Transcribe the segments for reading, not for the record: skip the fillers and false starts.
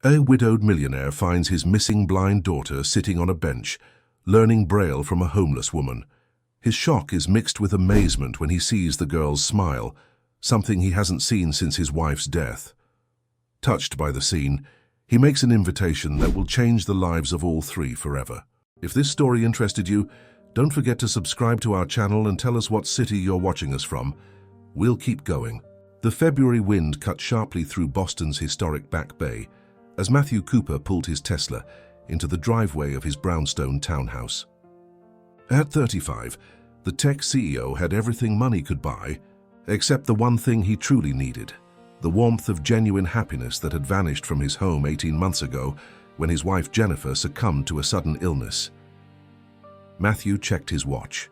A widowed millionaire finds his missing blind daughter sitting on a bench, learning Braille from a homeless woman. His shock is mixed with amazement when he sees the girl's smile, something he hasn't seen since his wife's death. Touched by the scene, he makes an invitation that will change the lives of all three forever. If this story interested you, don't forget to subscribe to our channel and tell us what city you're watching us from. We'll keep going. The February wind cut sharply through Boston's historic Back Bay as Matthew Cooper pulled his Tesla into the driveway of his brownstone townhouse. At 35, the tech CEO had everything money could buy, except the one thing he truly needed: the warmth of genuine happiness that had vanished from his home 18 months ago when his wife Jennifer succumbed to a sudden illness. Matthew checked his watch.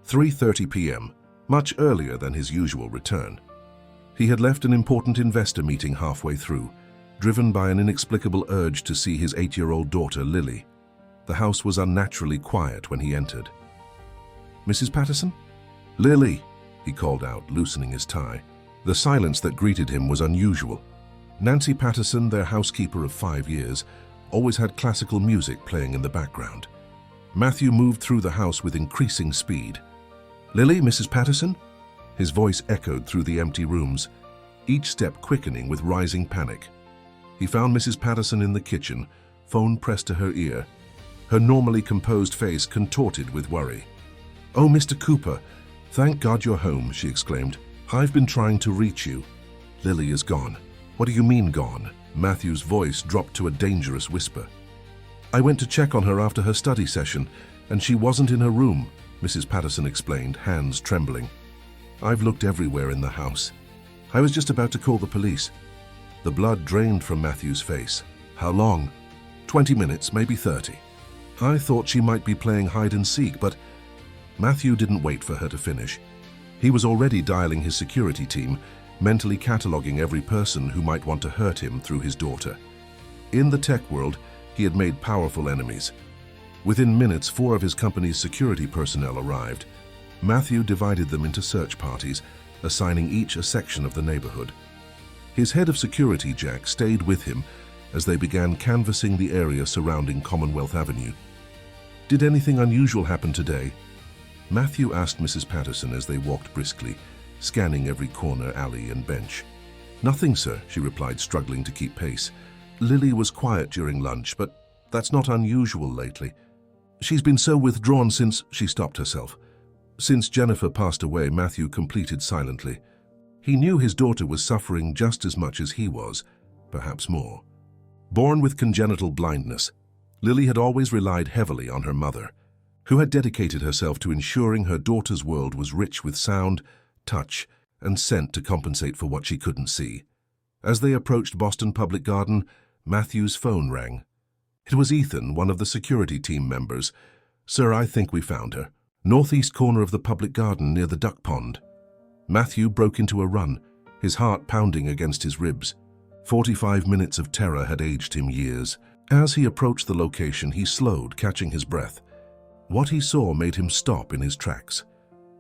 3:30 p.m., much earlier than his usual return. He had left an important investor meeting halfway through, driven by an inexplicable urge to see his 8-year-old daughter, Lily. The house was unnaturally quiet when he entered. "Mrs. Patterson?" "Lily," he called out, loosening his tie. The silence that greeted him was unusual. Nancy Patterson, their housekeeper of 5 years, always had classical music playing in the background. Matthew moved through the house with increasing speed. "Lily, Mrs. Patterson?" His voice echoed through the empty rooms, each step quickening with rising panic. He found Mrs. Patterson in the kitchen, phone pressed to her ear, her normally composed face contorted with worry. "Oh, Mr. Cooper, thank God you're home," she exclaimed. "I've been trying to reach you. Lily is gone." "What do you mean gone?" Matthew's voice dropped to a dangerous whisper. "I went to check on her after her study session, and she wasn't in her room," Mrs. Patterson explained, hands trembling. "I've looked everywhere in the house. I was just about to call the police." The blood drained from Matthew's face. "How long?" 20 minutes, maybe 30. "I thought she might be playing hide and seek, but..." Matthew didn't wait for her to finish. He was already dialing his security team, mentally cataloging every person who might want to hurt him through his daughter. In the tech world, he had made powerful enemies. Within minutes, 4 of his company's security personnel arrived. Matthew divided them into search parties, assigning each a section of the neighborhood. His head of security, Jack, stayed with him as they began canvassing the area surrounding Commonwealth Avenue. "Did anything unusual happen today?" Matthew asked Mrs. Patterson as they walked briskly, scanning every corner, alley, and bench. "Nothing, sir," she replied, struggling to keep pace. "Lily was quiet during lunch, but that's not unusual lately. She's been so withdrawn since..." She stopped herself. "Since Jennifer passed away," Matthew completed silently. He knew his daughter was suffering just as much as he was, perhaps more. Born with congenital blindness, Lily had always relied heavily on her mother, who had dedicated herself to ensuring her daughter's world was rich with sound, touch, and scent to compensate for what she couldn't see. As they approached Boston Public Garden, Matthew's phone rang. It was Ethan, one of the security team members. "Sir, I think we found her. Northeast corner of the public garden near the duck pond." Matthew broke into a run, his heart pounding against his ribs. 45 minutes of terror had aged him years. As he approached the location, he slowed, catching his breath. What he saw made him stop in his tracks.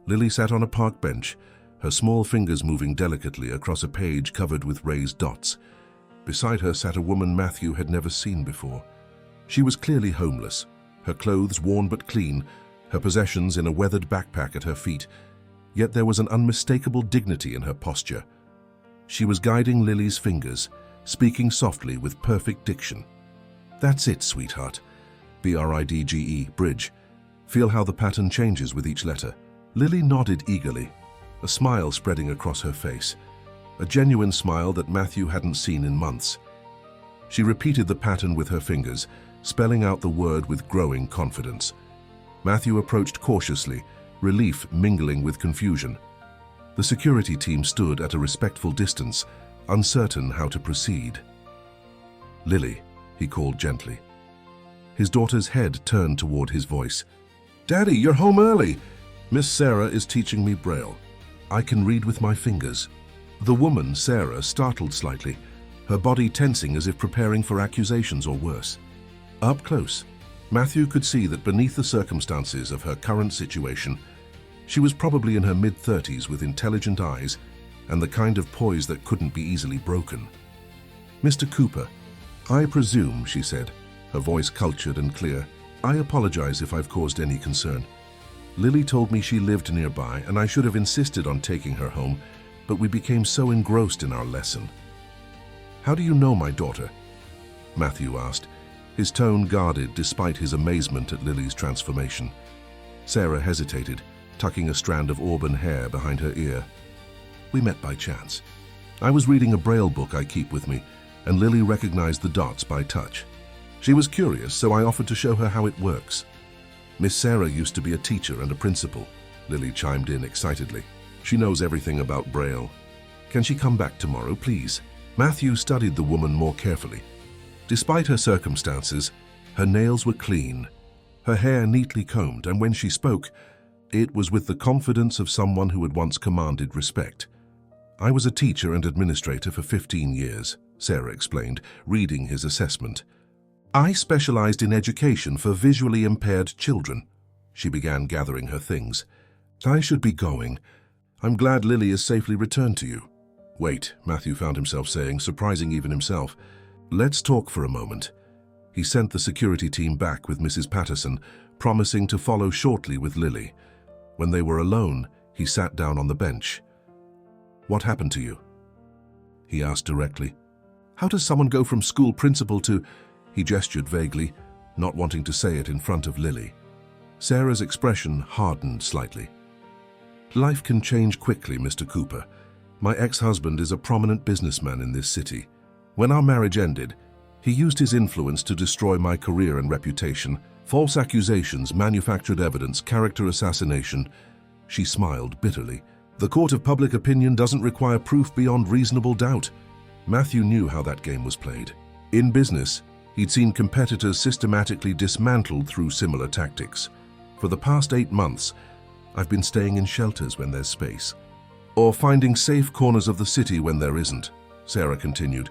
Lily sat on a park bench, her small fingers moving delicately across a page covered with raised dots. Beside her sat a woman Matthew had never seen before. She was clearly homeless, her clothes worn but clean, her possessions in a weathered backpack at her feet. Yet there was an unmistakable dignity in her posture. She was guiding Lily's fingers, speaking softly with perfect diction. "That's it, sweetheart. BRIDGE, bridge. Feel how the pattern changes with each letter." Lily nodded eagerly, a smile spreading across her face, a genuine smile that Matthew hadn't seen in months. She repeated the pattern with her fingers, spelling out the word with growing confidence. Matthew approached cautiously, relief mingling with confusion. The security team stood at a respectful distance, uncertain how to proceed. "Lily," he called gently. His daughter's head turned toward his voice. "Daddy, you're home early." "Miss Sarah is teaching me Braille. I can read with my fingers." The woman, Sarah, startled slightly, her body tensing as if preparing for accusations or worse. Up close, Matthew could see that beneath the circumstances of her current situation, she was probably in her mid-30s with intelligent eyes and the kind of poise that couldn't be easily broken. "Mr. Cooper, "I presume," she said, her voice cultured and clear, "I apologize if I've caused any concern. Lily told me she lived nearby, and I should have insisted on taking her home, but we became so engrossed in our lesson." "How do you know my daughter?" Matthew asked, his tone guarded despite his amazement at Lily's transformation. Sarah hesitated, tucking a strand of auburn hair behind her ear. "We met by chance. I was reading a Braille book I keep with me, and Lily recognized the dots by touch. She was curious, so I offered to show her how it works." "Miss Sarah used to be a teacher and a principal," Lily chimed in excitedly. "She knows everything about Braille. Can she come back tomorrow, please?" Matthew studied the woman more carefully. Despite her circumstances, her nails were clean, her hair neatly combed, and when she spoke, it was with the confidence of someone who had once commanded respect. "I was a teacher and administrator for 15 years, Sarah explained, reading his assessment. "I specialized in education for visually impaired children." She began gathering her things. "I should be going. I'm glad Lily is safely returned to you." "Wait," Matthew found himself saying, surprising even himself. "Let's talk for a moment." He sent the security team back with Mrs. Patterson, promising to follow shortly with Lily. When they were alone, he sat down on the bench. "What happened to you?" he asked directly. "How does someone go from school principal to—" He gestured vaguely, not wanting to say it in front of Lily. Sarah's expression hardened slightly. "Life can change quickly, Mr. Cooper. My ex-husband is a prominent businessman in this city. When our marriage ended, he used his influence to destroy my career and reputation. False accusations, manufactured evidence, character assassination." She smiled bitterly. "The court of public opinion doesn't require proof beyond reasonable doubt." Matthew knew how that game was played. In business, he'd seen competitors systematically dismantled through similar tactics. "For the past 8 months, I've been staying in shelters when there's space, or finding safe corners of the city when there isn't," Sarah continued,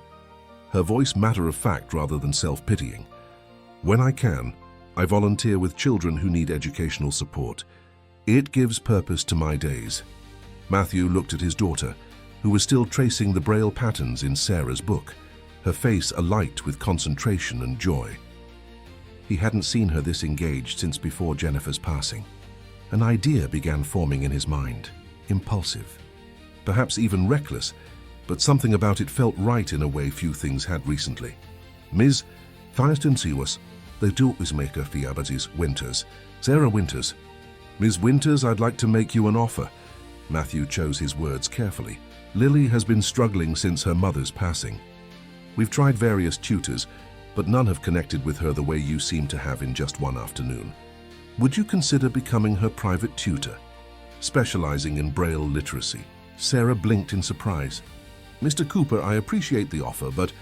her voice matter-of-fact rather than self-pitying. "When I can, I volunteer with children who need educational support. It gives purpose to my days." Matthew looked at his daughter, who was still tracing the Braille patterns in Sarah's book, her face alight with concentration and joy. He hadn't seen her this engaged since before Jennifer's passing. An idea began forming in his mind, impulsive, perhaps even reckless, but something about it felt right in a way few things had recently. "Ms. Firestone Siwas, the Maker Fiabatis Winters, Sarah Winters. Ms. Winters, I'd like to make you an offer." Matthew chose his words carefully. "Lily has been struggling since her mother's passing. We've tried various tutors, but none have connected with her the way you seem to have in just one afternoon. Would you consider becoming her private tutor, specializing in Braille literacy?" Sarah blinked in surprise. "Mr. Cooper, I appreciate the offer, but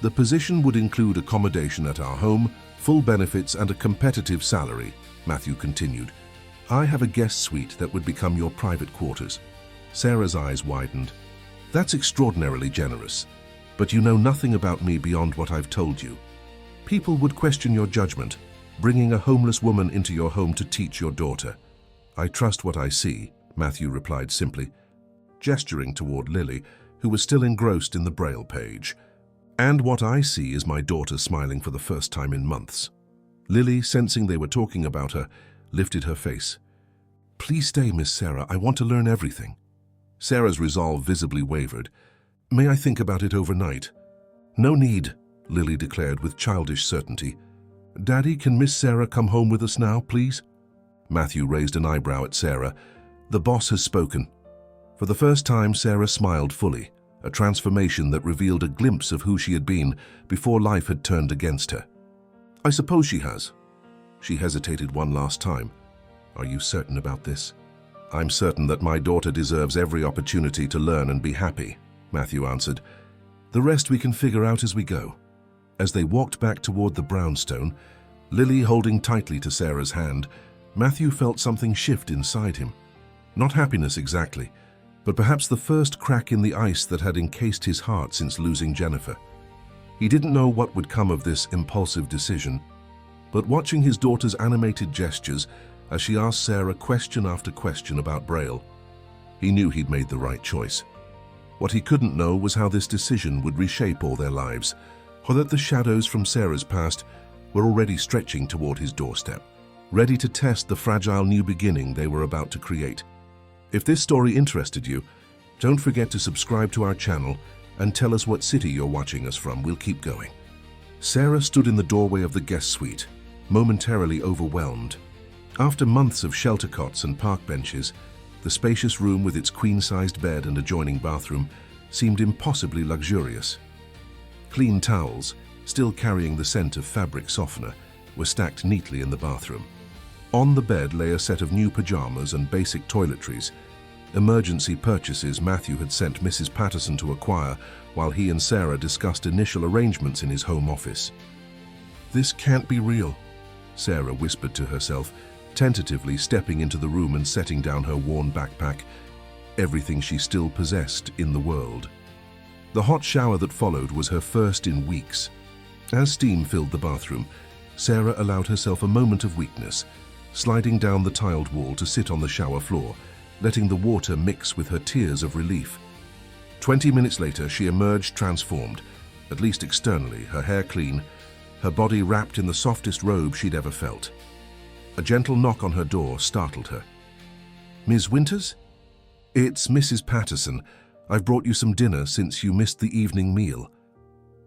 the position would include accommodation at our home, full benefits, and a competitive salary," Matthew continued. "I have a guest suite that would become your private quarters." Sarah's eyes widened. "That's extraordinarily generous, but you know nothing about me beyond what I've told you. People would question your judgment, bringing a homeless woman into your home to teach your daughter." "I trust what I see," Matthew replied simply, gesturing toward Lily, who was still engrossed in the Braille page. "And what I see is my daughter smiling for the first time in months." Lily, sensing they were talking about her, lifted her face. "Please stay, Miss Sarah. I want to learn everything." Sarah's resolve visibly wavered. "May I think about it overnight?" "No need," Lily declared with childish certainty. "Daddy, can Miss Sarah come home with us now, please?" Matthew raised an eyebrow at Sarah. "The boss has spoken." For the first time, Sarah smiled fully, a transformation that revealed a glimpse of who she had been before life had turned against her. "I suppose she has." She hesitated one last time. "Are you certain about this?" "I'm certain that my daughter deserves every opportunity to learn and be happy," Matthew answered. "The rest we can figure out as we go." As they walked back toward the brownstone, Lily holding tightly to Sarah's hand, Matthew felt something shift inside him. Not happiness exactly, but perhaps the first crack in the ice that had encased his heart since losing Jennifer. He didn't know what would come of this impulsive decision, but watching his daughter's animated gestures as she asked Sarah question after question about Braille, he knew he'd made the right choice. What he couldn't know was how this decision would reshape all their lives, or that the shadows from Sarah's past were already stretching toward his doorstep, ready to test the fragile new beginning they were about to create. If this story interested you, don't forget to subscribe to our channel and tell us what city you're watching us from. We'll keep going. Sarah stood in the doorway of the guest suite, momentarily overwhelmed. After months of shelter cots and park benches, the spacious room with its queen-sized bed and adjoining bathroom seemed impossibly luxurious. Clean towels, still carrying the scent of fabric softener, were stacked neatly in the bathroom. On the bed lay a set of new pajamas and basic toiletries, emergency purchases Matthew had sent Mrs. Patterson to acquire while he and Sarah discussed initial arrangements in his home office. "This can't be real," Sarah whispered to herself, tentatively stepping into the room and setting down her worn backpack, everything she still possessed in the world. The hot shower that followed was her first in weeks. As steam filled the bathroom, Sarah allowed herself a moment of weakness, sliding down the tiled wall to sit on the shower floor, letting the water mix with her tears of relief. 20 minutes later, she emerged transformed, at least externally, her hair clean, her body wrapped in the softest robe she'd ever felt. A gentle knock on her door startled her. "Ms. Winters?" "It's Mrs. Patterson. I've brought you some dinner since you missed the evening meal."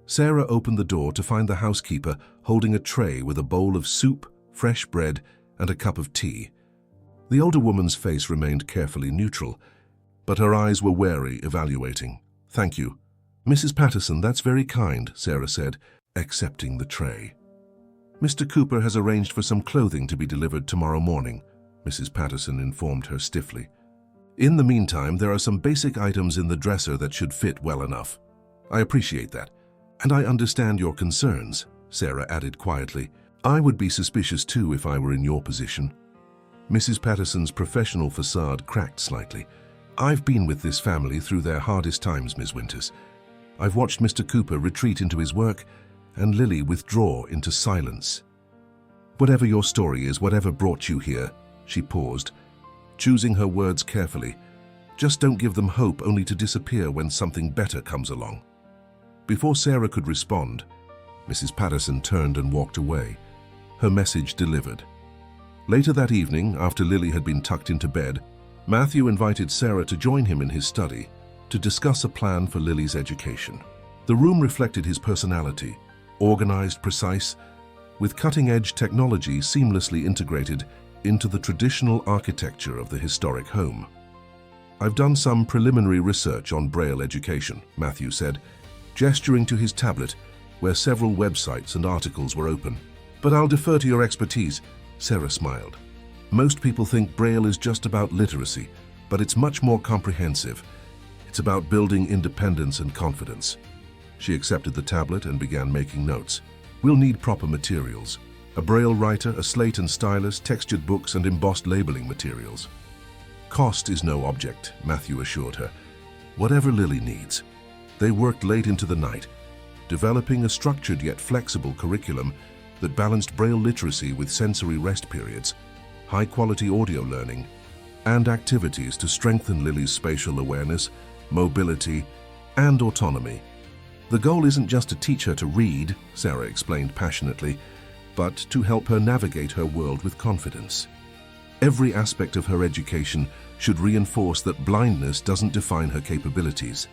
Sarah opened the door to find the housekeeper holding a tray with a bowl of soup, fresh bread, and a cup of tea. The older woman's face remained carefully neutral, but her eyes were wary, evaluating. "Thank you." "Mrs. Patterson, that's very kind," Sarah said, accepting the tray. "Mr. Cooper has arranged for some clothing to be delivered tomorrow morning," Mrs. Patterson informed her stiffly. "In the meantime, there are some basic items in the dresser that should fit well enough." "I appreciate that. And I understand your concerns," Sarah added quietly. "I would be suspicious too if I were in your position." Mrs. Patterson's professional facade cracked slightly. "I've been with this family through their hardest times, Ms. Winters. I've watched Mr. Cooper retreat into his work and Lily withdraw into silence. Whatever your story is, whatever brought you here," she paused, choosing her words carefully, "just don't give them hope only to disappear when something better comes along." Before Sarah could respond, Mrs. Patterson turned and walked away, her message delivered. Later that evening, after Lily had been tucked into bed, Matthew invited Sarah to join him in his study to discuss a plan for Lily's education. The room reflected his personality, organized, precise, with cutting-edge technology seamlessly integrated into the traditional architecture of the historic home. "I've done some preliminary research on Braille education," Matthew said, gesturing to his tablet where several websites and articles were open. "But I'll defer to your expertise," Sarah smiled. "Most people think Braille is just about literacy, but it's much more comprehensive. It's about building independence and confidence." She accepted the tablet and began making notes. "We'll need proper materials. A Braille writer, a slate and stylus, textured books, and embossed labeling materials." "Cost is no object," Matthew assured her. "Whatever Lily needs." They worked late into the night, developing a structured yet flexible curriculum that balanced Braille literacy with sensory rest periods, high-quality audio learning, and activities to strengthen Lily's spatial awareness, mobility, and autonomy. "The goal isn't just to teach her to read," Sarah explained passionately, "but to help her navigate her world with confidence. Every aspect of her education should reinforce that blindness doesn't define her capabilities."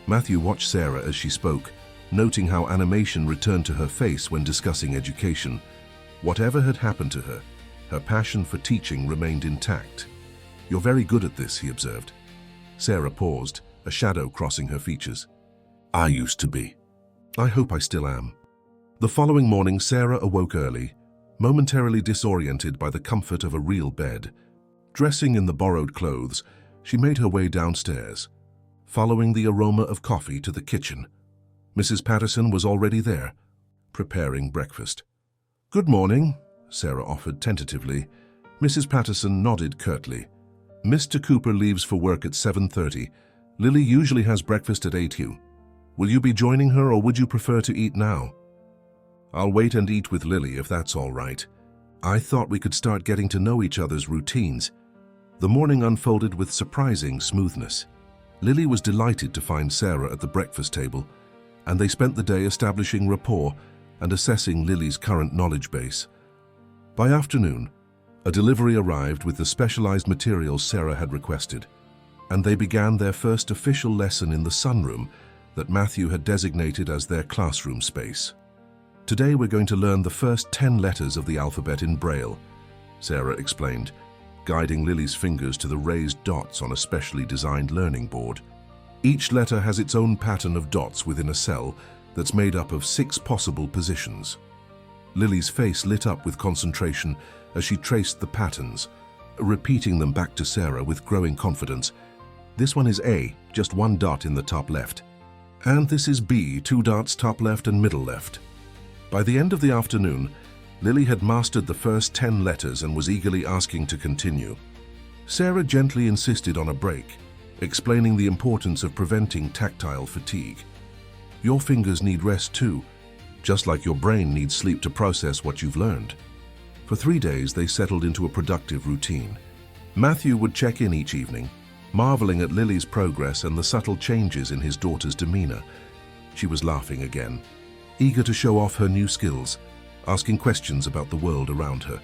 Matthew watched Sarah as she spoke, noting how animation returned to her face when discussing education. Whatever had happened to her, her passion for teaching remained intact. "You're very good at this," he observed. Sarah paused, a shadow crossing her features. "I used to be. I hope I still am." The following morning, Sarah awoke early, momentarily disoriented by the comfort of a real bed. Dressing in the borrowed clothes, she made her way downstairs, following the aroma of coffee to the kitchen. Mrs. Patterson was already there, preparing breakfast. "Good morning," Sarah offered tentatively. Mrs. Patterson nodded curtly. "Mr. Cooper leaves for work at 7:30. Lily usually has breakfast at 8. Will you be joining her, or would you prefer to eat now?" "I'll wait and eat with Lily if that's all right. I thought we could start getting to know each other's routines." The morning unfolded with surprising smoothness. Lily was delighted to find Sarah at the breakfast table, and they spent the day establishing rapport and assessing Lily's current knowledge base. By afternoon, a delivery arrived with the specialized materials Sarah had requested, and they began their first official lesson in the sunroom that Matthew had designated as their classroom space. Today we're going to learn the first 10 letters of the alphabet in Braille, Sarah explained, guiding Lily's fingers to the raised dots on a specially designed learning board. Each letter has its own pattern of dots within a cell that's made up of 6 possible positions. Lily's face lit up with concentration as she traced the patterns, repeating them back to Sarah with growing confidence. This one is A, just 1 dot in the top left. And this is B, 2 dots top left and middle left. By the end of the afternoon, Lily had mastered the first 10 letters and was eagerly asking to continue. Sarah gently insisted on a break, explaining the importance of preventing tactile fatigue. Your fingers need rest too, just like your brain needs sleep to process what you've learned. For 3 days, they settled into a productive routine. Matthew would check in each evening, marveling at Lily's progress and the subtle changes in his daughter's demeanor. She was laughing again, eager to show off her new skills, asking questions about the world around her.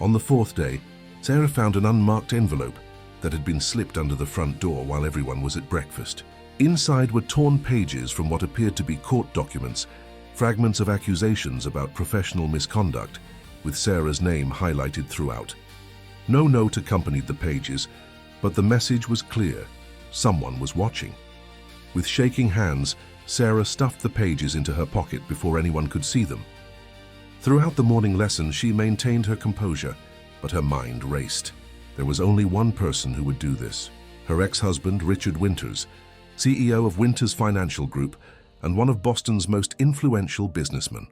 On the 4th day, Sarah found an unmarked envelope that had been slipped under the front door while everyone was at breakfast. Inside were torn pages from what appeared to be court documents, fragments of accusations about professional misconduct, with Sarah's name highlighted throughout. No note accompanied the pages, but the message was clear. Someone was watching. With shaking hands, Sarah stuffed the pages into her pocket before anyone could see them. Throughout the morning lesson, she maintained her composure, but her mind raced. There was only one person who would do this: her ex-husband, Richard Winters, CEO of Winters Financial Group and one of Boston's most influential businessmen.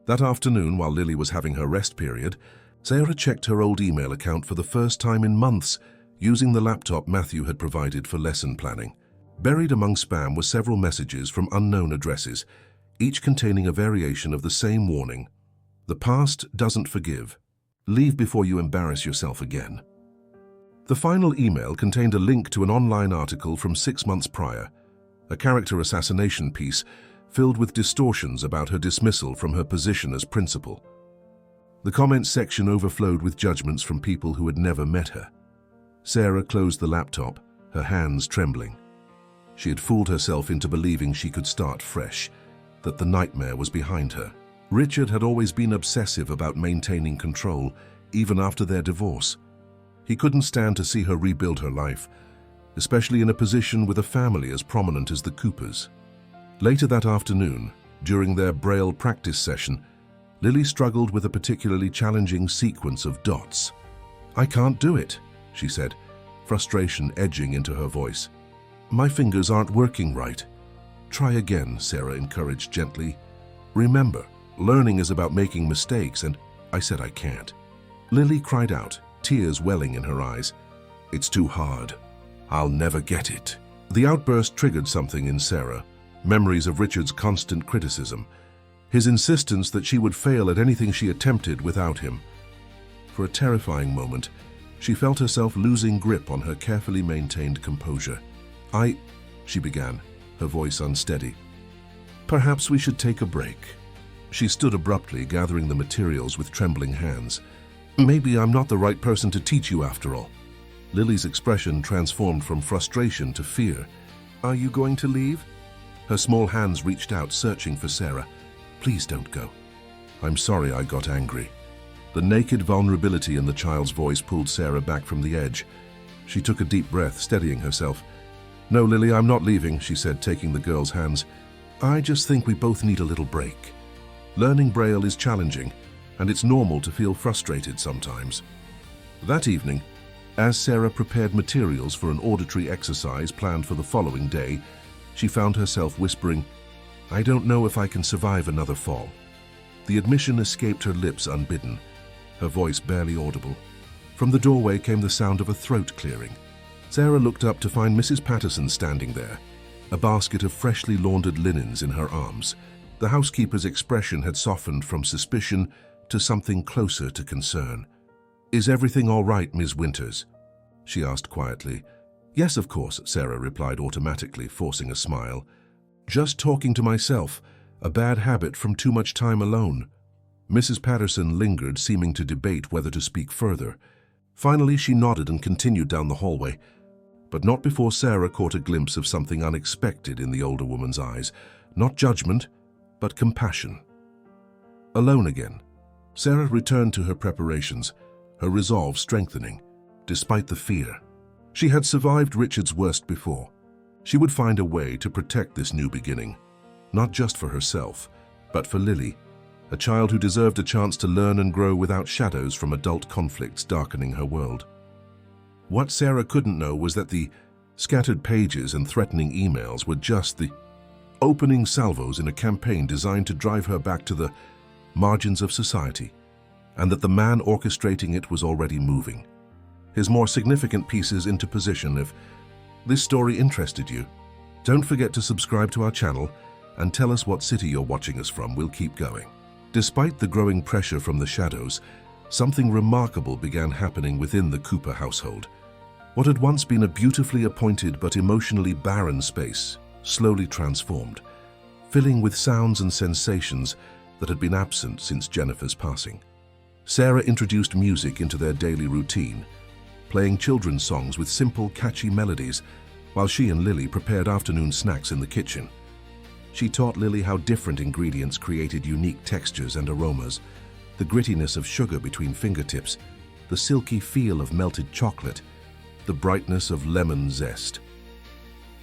That afternoon, while Lily was having her rest period, Sarah checked her old email account for the first time in months, using the laptop Matthew had provided for lesson planning. Buried among spam were several messages from unknown addresses, each containing a variation of the same warning: the past doesn't forgive. Leave before you embarrass yourself again. The final email contained a link to an online article from 6 months prior, a character assassination piece filled with distortions about her dismissal from her position as principal. The comments section overflowed with judgments from people who had never met her. Sarah closed the laptop, her hands trembling. She had fooled herself into believing she could start fresh, that the nightmare was behind her. Richard had always been obsessive about maintaining control, even after their divorce. He couldn't stand to see her rebuild her life, especially in a position with a family as prominent as the Coopers. Later that afternoon, during their Braille practice session, Lily struggled with a particularly challenging sequence of dots. "I can't do it," she said, frustration edging into her voice. "My fingers aren't working right." "Try again," Sarah encouraged gently. "Remember, learning is about making mistakes, and I said I can't." Lily cried out, tears welling in her eyes. "It's too hard. I'll never get it." The outburst triggered something in Sarah, memories of Richard's constant criticism, his insistence that she would fail at anything she attempted without him. For a terrifying moment, she felt herself losing grip on her carefully maintained composure. She began, her voice unsteady. "Perhaps we should take a break." She stood abruptly, gathering the materials with trembling hands. "Maybe I'm not the right person to teach you after all." Lily's expression transformed from frustration to fear. "Are you going to leave?" Her small hands reached out, searching for Sarah. "Please don't go." "I'm sorry I got angry." The naked vulnerability in the child's voice pulled Sarah back from the edge. She took a deep breath, steadying herself. "No, Lily, I'm not leaving," she said, taking the girl's hands. "I just think we both need a little break. Learning Braille is challenging, and it's normal to feel frustrated sometimes." That evening, as Sarah prepared materials for an auditory exercise planned for the following day, she found herself whispering, "I don't know if I can survive another fall." The admission escaped her lips unbidden, her voice barely audible. From the doorway came the sound of a throat clearing. Sarah looked up to find Mrs. Patterson standing there, a basket of freshly laundered linens in her arms. The housekeeper's expression had softened from suspicion to something closer to concern. "Is everything all right, Ms. Winters?" she asked quietly. "Yes, of course," Sarah replied automatically, forcing a smile. Just talking to myself, a bad habit from too much time alone. Mrs. Patterson lingered, seeming to debate whether to speak further. Finally, she nodded and continued down the hallway, but not before Sarah caught a glimpse of something unexpected in the older woman's eyes. Not judgment, but compassion. Alone again, Sarah returned to her preparations, her resolve strengthening, despite the fear. She had survived Richard's worst before. She would find a way to protect this new beginning, not just for herself, but for Lily, a child who deserved a chance to learn and grow without shadows from adult conflicts darkening her world. What Sarah couldn't know was that the scattered pages and threatening emails were just the opening salvos in a campaign designed to drive her back to the margins of society, and that the man orchestrating it was already moving his more significant pieces into position. If this story interested you, don't forget to subscribe to our channel and tell us what city you're watching us from. We'll keep going. Despite the growing pressure from the shadows, something remarkable began happening within the Cooper household. What had once been a beautifully appointed but emotionally barren space slowly transformed, filling with sounds and sensations that had been absent since Jennifer's passing. Sarah introduced music into their daily routine, playing children's songs with simple, catchy melodies, while she and Lily prepared afternoon snacks in the kitchen. She taught Lily how different ingredients created unique textures and aromas, the grittiness of sugar between fingertips, the silky feel of melted chocolate, the brightness of lemon zest.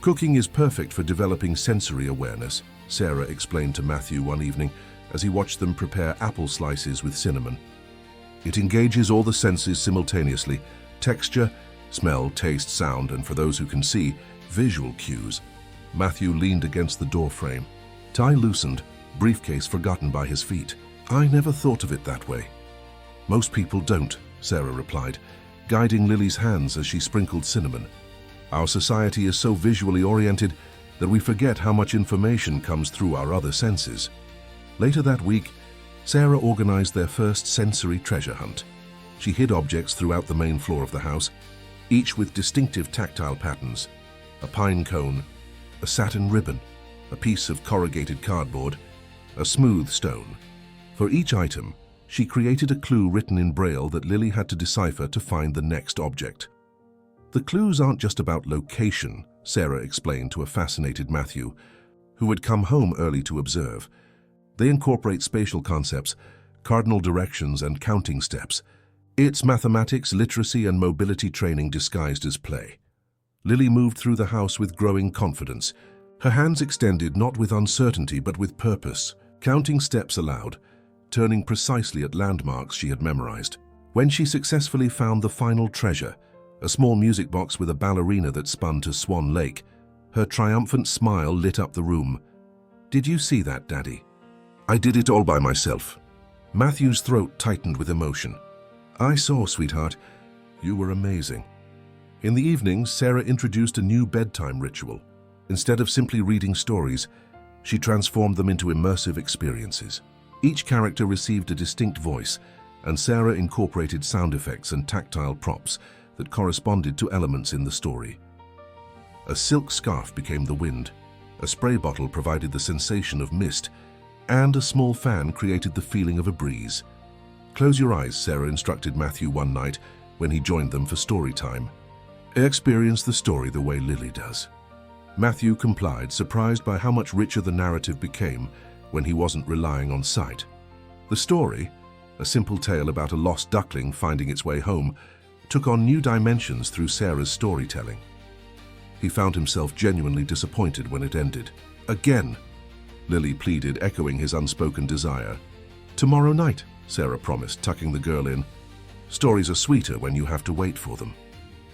Cooking is perfect for developing sensory awareness, Sarah explained to Matthew one evening as he watched them prepare apple slices with cinnamon. It engages all the senses simultaneously: texture, smell, taste, sound, and for those who can see, visual cues. Matthew leaned against the doorframe. Tie loosened, briefcase forgotten by his feet. I never thought of it that way. Most people don't, Sarah replied, guiding Lily's hands as she sprinkled cinnamon. Our society is so visually oriented that we forget how much information comes through our other senses. Later that week, Sarah organized their first sensory treasure hunt. She hid objects throughout the main floor of the house, each with distinctive tactile patterns: a pine cone, a satin ribbon, a piece of corrugated cardboard, a smooth stone. For each item, she created a clue written in Braille that Lily had to decipher to find the next object. The clues aren't just about location, Sarah explained to a fascinated Matthew, who had come home early to observe. They incorporate spatial concepts, cardinal directions, and counting steps. It's mathematics, literacy, and mobility training disguised as play. Lily moved through the house with growing confidence, her hands extended not with uncertainty but with purpose, counting steps aloud, turning precisely at landmarks she had memorized. When she successfully found the final treasure, a small music box with a ballerina that spun to Swan Lake, her triumphant smile lit up the room. "Did you see that, Daddy? I did it all by myself." Matthew's throat tightened with emotion. "I saw, sweetheart. You were amazing." In the evening, Sarah introduced a new bedtime ritual. Instead of simply reading stories, she transformed them into immersive experiences. Each character received a distinct voice, and Sarah incorporated sound effects and tactile props that corresponded to elements in the story. A silk scarf became the wind, a spray bottle provided the sensation of mist, and a small fan created the feeling of a breeze. "Close your eyes," Sarah instructed Matthew one night when he joined them for story time. "Experience the story the way Lily does." Matthew complied, surprised by how much richer the narrative became when he wasn't relying on sight. The story, a simple tale about a lost duckling finding its way home, took on new dimensions through Sarah's storytelling. He found himself genuinely disappointed when it ended. "Again," Lily pleaded, echoing his unspoken desire. "Tomorrow night," Sarah promised, tucking the girl in. "Stories are sweeter when you have to wait for them."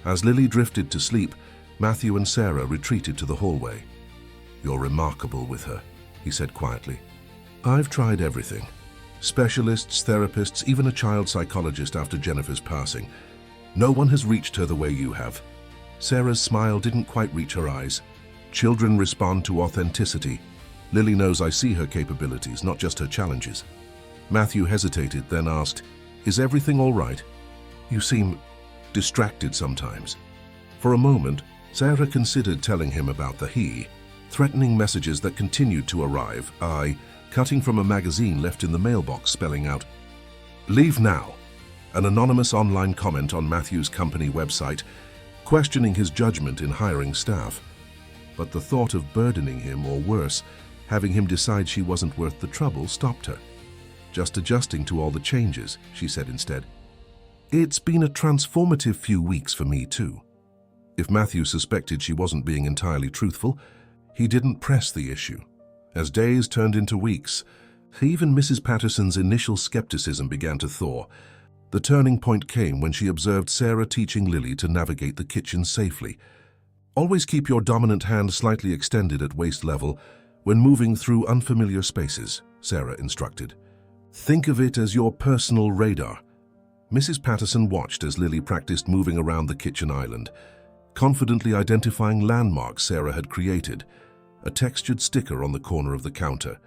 As Lily drifted to sleep, Matthew and Sarah retreated to the hallway. "You're remarkable with her," he said quietly. "I've tried everything. Specialists, therapists, even a child psychologist after Jennifer's passing. No one has reached her the way you have." Sarah's smile didn't quite reach her eyes. "Children respond to authenticity. Lily knows I see her capabilities, not just her challenges." Matthew hesitated, then asked, "Is everything all right? You seem distracted sometimes." For a moment, Sarah considered telling him about the he, Threatening messages that continued to arrive, cutting from a magazine left in the mailbox spelling out, "Leave now." An anonymous online comment on Matthew's company website, questioning his judgment in hiring staff. But the thought of burdening him, or worse, having him decide she wasn't worth the trouble, stopped her. "Just adjusting to all the changes," she said instead. "It's been a transformative few weeks for me too." If Matthew suspected she wasn't being entirely truthful, he didn't press the issue. As days turned into weeks, even Mrs. Patterson's initial skepticism began to thaw. The turning point came when she observed Sarah teaching Lily to navigate the kitchen safely. "Always keep your dominant hand slightly extended at waist level when moving through unfamiliar spaces," Sarah instructed. "Think of it as your personal radar." Mrs. Patterson watched as Lily practiced moving around the kitchen island, confidently identifying landmarks Sarah had created: a textured sticker on the corner of the counter,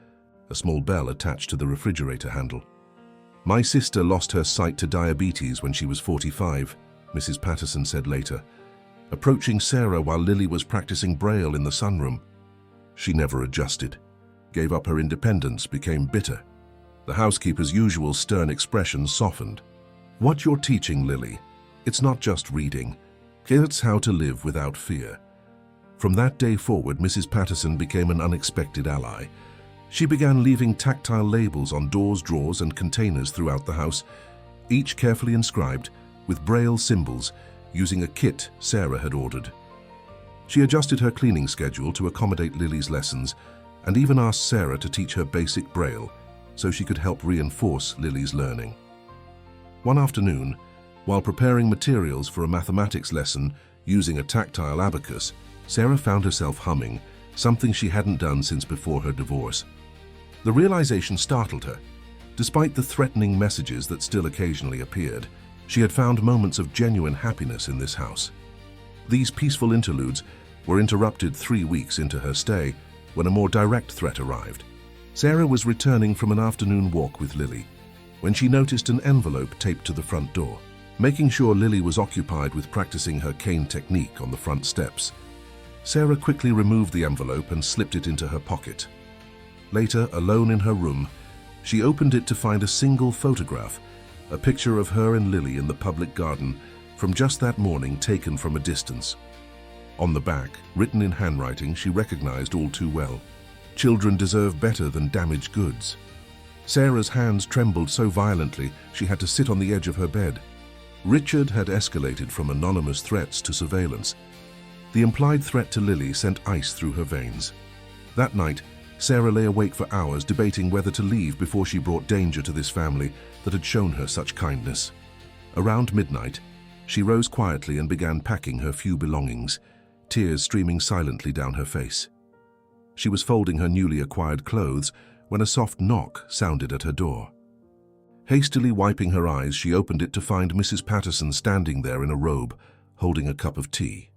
a small bell attached to the refrigerator handle. "My sister lost her sight to diabetes when she was 45, Mrs. Patterson said later, approaching Sarah while Lily was practicing Braille in the sunroom. She never adjusted, gave up her independence, became bitter. The housekeeper's usual stern expression softened. "What you're teaching, Lily, it's not just reading. It's how to live without fear." From that day forward, Mrs. Patterson became an unexpected ally. She began leaving tactile labels on doors, drawers, and containers throughout the house, each carefully inscribed with Braille symbols using a kit Sarah had ordered. She adjusted her cleaning schedule to accommodate Lily's lessons and even asked Sarah to teach her basic Braille so she could help reinforce Lily's learning. One afternoon, while preparing materials for a mathematics lesson using a tactile abacus, Sarah found herself humming, something she hadn't done since before her divorce. The realization startled her. Despite the threatening messages that still occasionally appeared, she had found moments of genuine happiness in this house. These peaceful interludes were interrupted 3 weeks into her stay when a more direct threat arrived. Sarah was returning from an afternoon walk with Lily when she noticed an envelope taped to the front door. Making sure Lily was occupied with practicing her cane technique on the front steps, Sarah quickly removed the envelope and slipped it into her pocket. Later, alone in her room, she opened it to find a single photograph, a picture of her and Lily in the public garden from just that morning, taken from a distance. On the back, written in handwriting she recognized all too well, "Children deserve better than damaged goods." Sarah's hands trembled so violently she had to sit on the edge of her bed. Richard had escalated from anonymous threats to surveillance. The implied threat to Lily sent ice through her veins. That night, Sarah lay awake for hours debating whether to leave before she brought danger to this family that had shown her such kindness. Around midnight, she rose quietly and began packing her few belongings, tears streaming silently down her face. She was folding her newly acquired clothes when a soft knock sounded at her door. Hastily wiping her eyes, she opened it to find Mrs. Patterson standing there in a robe, holding a cup of tea.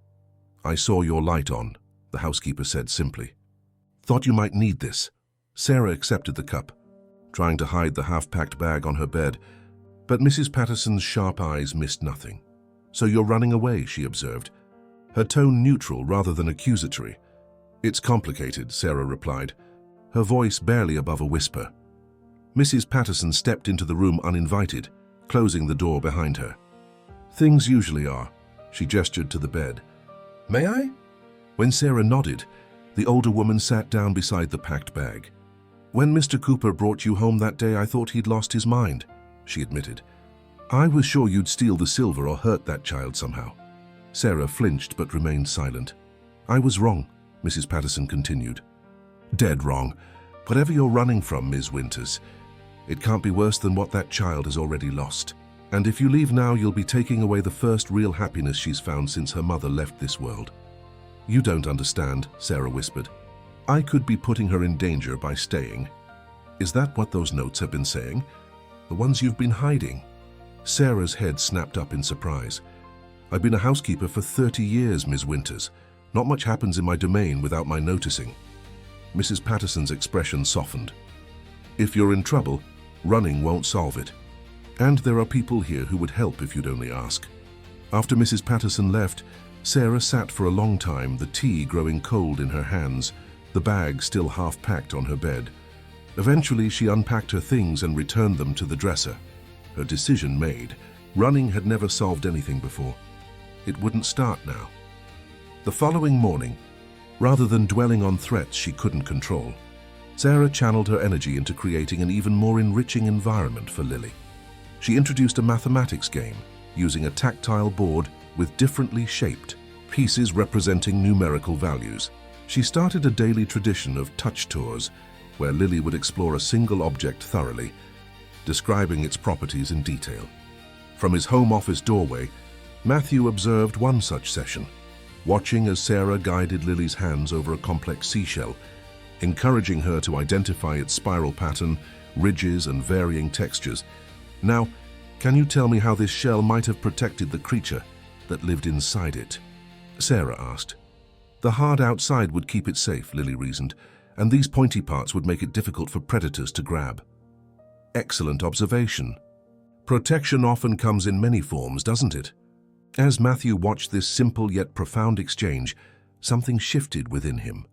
"I saw your light on," the housekeeper said simply. "Thought you might need this." Sarah accepted the cup, trying to hide the half-packed bag on her bed, but Mrs. Patterson's sharp eyes missed nothing. "So you're running away," she observed, her tone neutral rather than accusatory. "It's complicated," Sarah replied, her voice barely above a whisper. Mrs. Patterson stepped into the room uninvited, closing the door behind her. "Things usually are," she gestured to the bed. "May I?" When Sarah nodded, the older woman sat down beside the packed bag. "When Mr. Cooper brought you home that day, I thought he'd lost his mind," she admitted. "I was sure you'd steal the silver or hurt that child somehow." Sarah flinched but remained silent. "I was wrong," Mrs. Patterson continued. "Dead wrong. Whatever you're running from, Ms. Winters, it can't be worse than what that child has already lost. And if you leave now, you'll be taking away the first real happiness she's found since her mother left this world." "You don't understand," Sarah whispered. "I could be putting her in danger by staying." "Is that what those notes have been saying? The ones you've been hiding?" Sarah's head snapped up in surprise. "I've been a housekeeper for 30 years, Ms. Winters. Not much happens in my domain without my noticing." Mrs. Patterson's expression softened. "If you're in trouble, running won't solve it. And there are people here who would help if you'd only ask." After Mrs. Patterson left, Sarah sat for a long time, the tea growing cold in her hands, the bag still half-packed on her bed. Eventually, she unpacked her things and returned them to the dresser. Her decision made. Running had never solved anything before. It wouldn't start now. The following morning, rather than dwelling on threats she couldn't control, Sarah channeled her energy into creating an even more enriching environment for Lily. She introduced a mathematics game using a tactile board with differently shaped pieces representing numerical values. She started a daily tradition of touch tours where Lily would explore a single object thoroughly, describing its properties in detail. From his home office doorway, Matthew observed one such session, watching as Sarah guided Lily's hands over a complex seashell, encouraging her to identify its spiral pattern, ridges, and varying textures. Now, can you tell me how this shell might have protected the creature that lived inside it? Sarah asked. The hard outside would keep it safe, Lily reasoned, and these pointy parts would make it difficult for predators to grab. Excellent observation. Protection often comes in many forms, doesn't it? As Matthew watched this simple yet profound exchange, something shifted within him.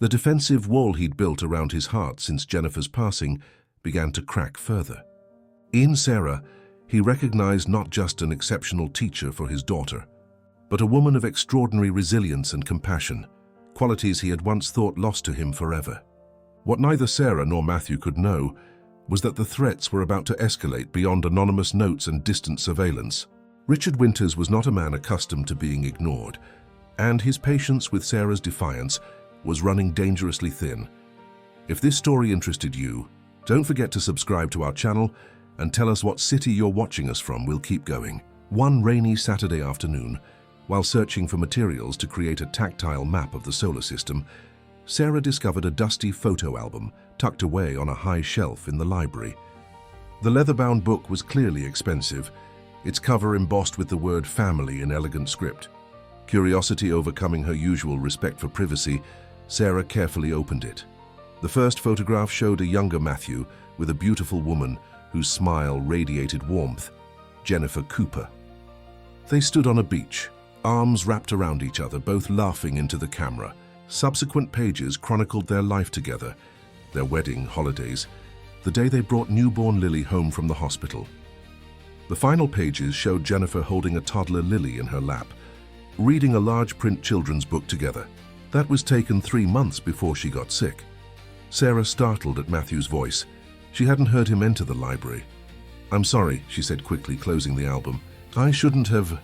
The defensive wall he'd built around his heart since Jennifer's passing began to crack further. In Sarah, he recognized not just an exceptional teacher for his daughter, but a woman of extraordinary resilience and compassion, qualities he had once thought lost to him forever. What neither Sarah nor Matthew could know was that the threats were about to escalate beyond anonymous notes and distant surveillance. Richard Winters was not a man accustomed to being ignored, and his patience with Sarah's defiance was running dangerously thin. If this story interested you, don't forget to subscribe to our channel and tell us what city you're watching us from. We'll keep going. One rainy Saturday afternoon, while searching for materials to create a tactile map of the solar system, Sarah discovered a dusty photo album tucked away on a high shelf in the library. The leather-bound book was clearly expensive, its cover embossed with the word family in elegant script. Curiosity overcoming her usual respect for privacy, Sarah carefully opened it. The first photograph showed a younger Matthew with a beautiful woman whose smile radiated warmth, Jennifer Cooper. They stood on a beach, arms wrapped around each other, both laughing into the camera. Subsequent pages chronicled their life together, their wedding, holidays, the day they brought newborn Lily home from the hospital. The final pages showed Jennifer holding a toddler Lily in her lap, reading a large print children's book together. That was taken 3 months before she got sick. Sarah startled at Matthew's voice. She hadn't heard him enter the library. "I'm sorry," she said quickly, closing the album. "I shouldn't have—"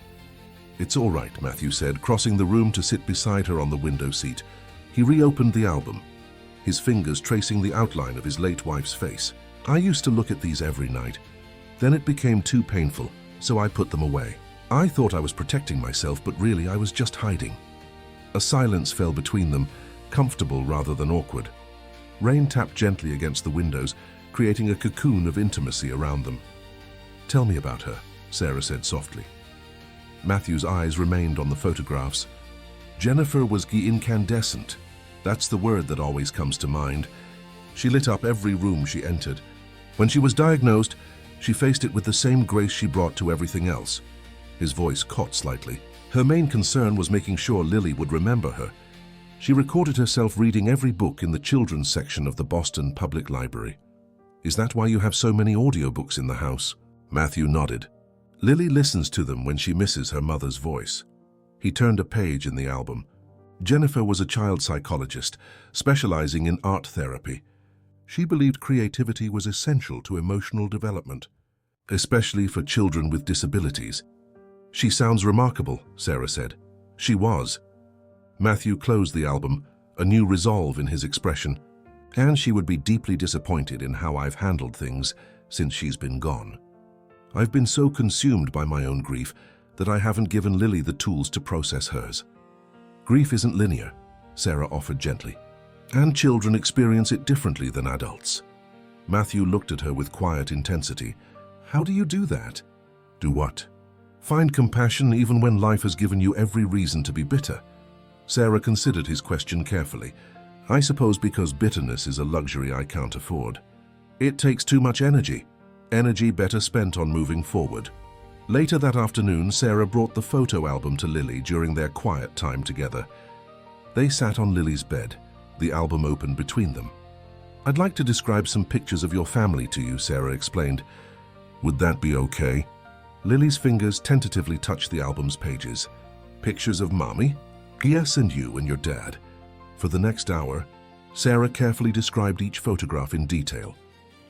"It's all right," Matthew said, crossing the room to sit beside her on the window seat. He reopened the album, his fingers tracing the outline of his late wife's face. "I used to look at these every night. Then it became too painful, so I put them away. I thought I was protecting myself, but really I was just hiding." A silence fell between them, comfortable rather than awkward. Rain tapped gently against the windows, creating a cocoon of intimacy around them. "Tell me about her," Sarah said softly. Matthew's eyes remained on the photographs. Jennifer was incandescent. That's the word that always comes to mind. She lit up every room she entered. When she was diagnosed, she faced it with the same grace she brought to everything else. His voice caught slightly. Her main concern was making sure Lily would remember her. She recorded herself reading every book in the children's section of the Boston Public Library. "Is that why you have so many audiobooks in the house?" Matthew nodded. "Lily listens to them when she misses her mother's voice." He turned a page in the album. Jennifer was a child psychologist, specializing in art therapy. She believed creativity was essential to emotional development, especially for children with disabilities. "She sounds remarkable," Sarah said. She was. Matthew closed the album, a new resolve in his expression. "And she would be deeply disappointed in how I've handled things since she's been gone. I've been so consumed by my own grief that I haven't given Lily the tools to process hers." "Grief isn't linear," Sarah offered gently, "and children experience it differently than adults." Matthew looked at her with quiet intensity. "How do you do that?" "Do what?" "Find compassion even when life has given you every reason to be bitter." Sarah considered his question carefully. "I suppose because bitterness is a luxury I can't afford. It takes too much energy better spent on moving forward." Later that afternoon, Sarah brought the photo album to Lily during their quiet time together. They sat on Lily's bed, the album open between them. "I'd like to describe some pictures of your family to you," Sarah explained. "Would that be okay?" Lily's fingers tentatively touched the album's pages. "Pictures of Mommy? Yes, and you and your dad." For the next hour, Sarah carefully described each photograph in detail.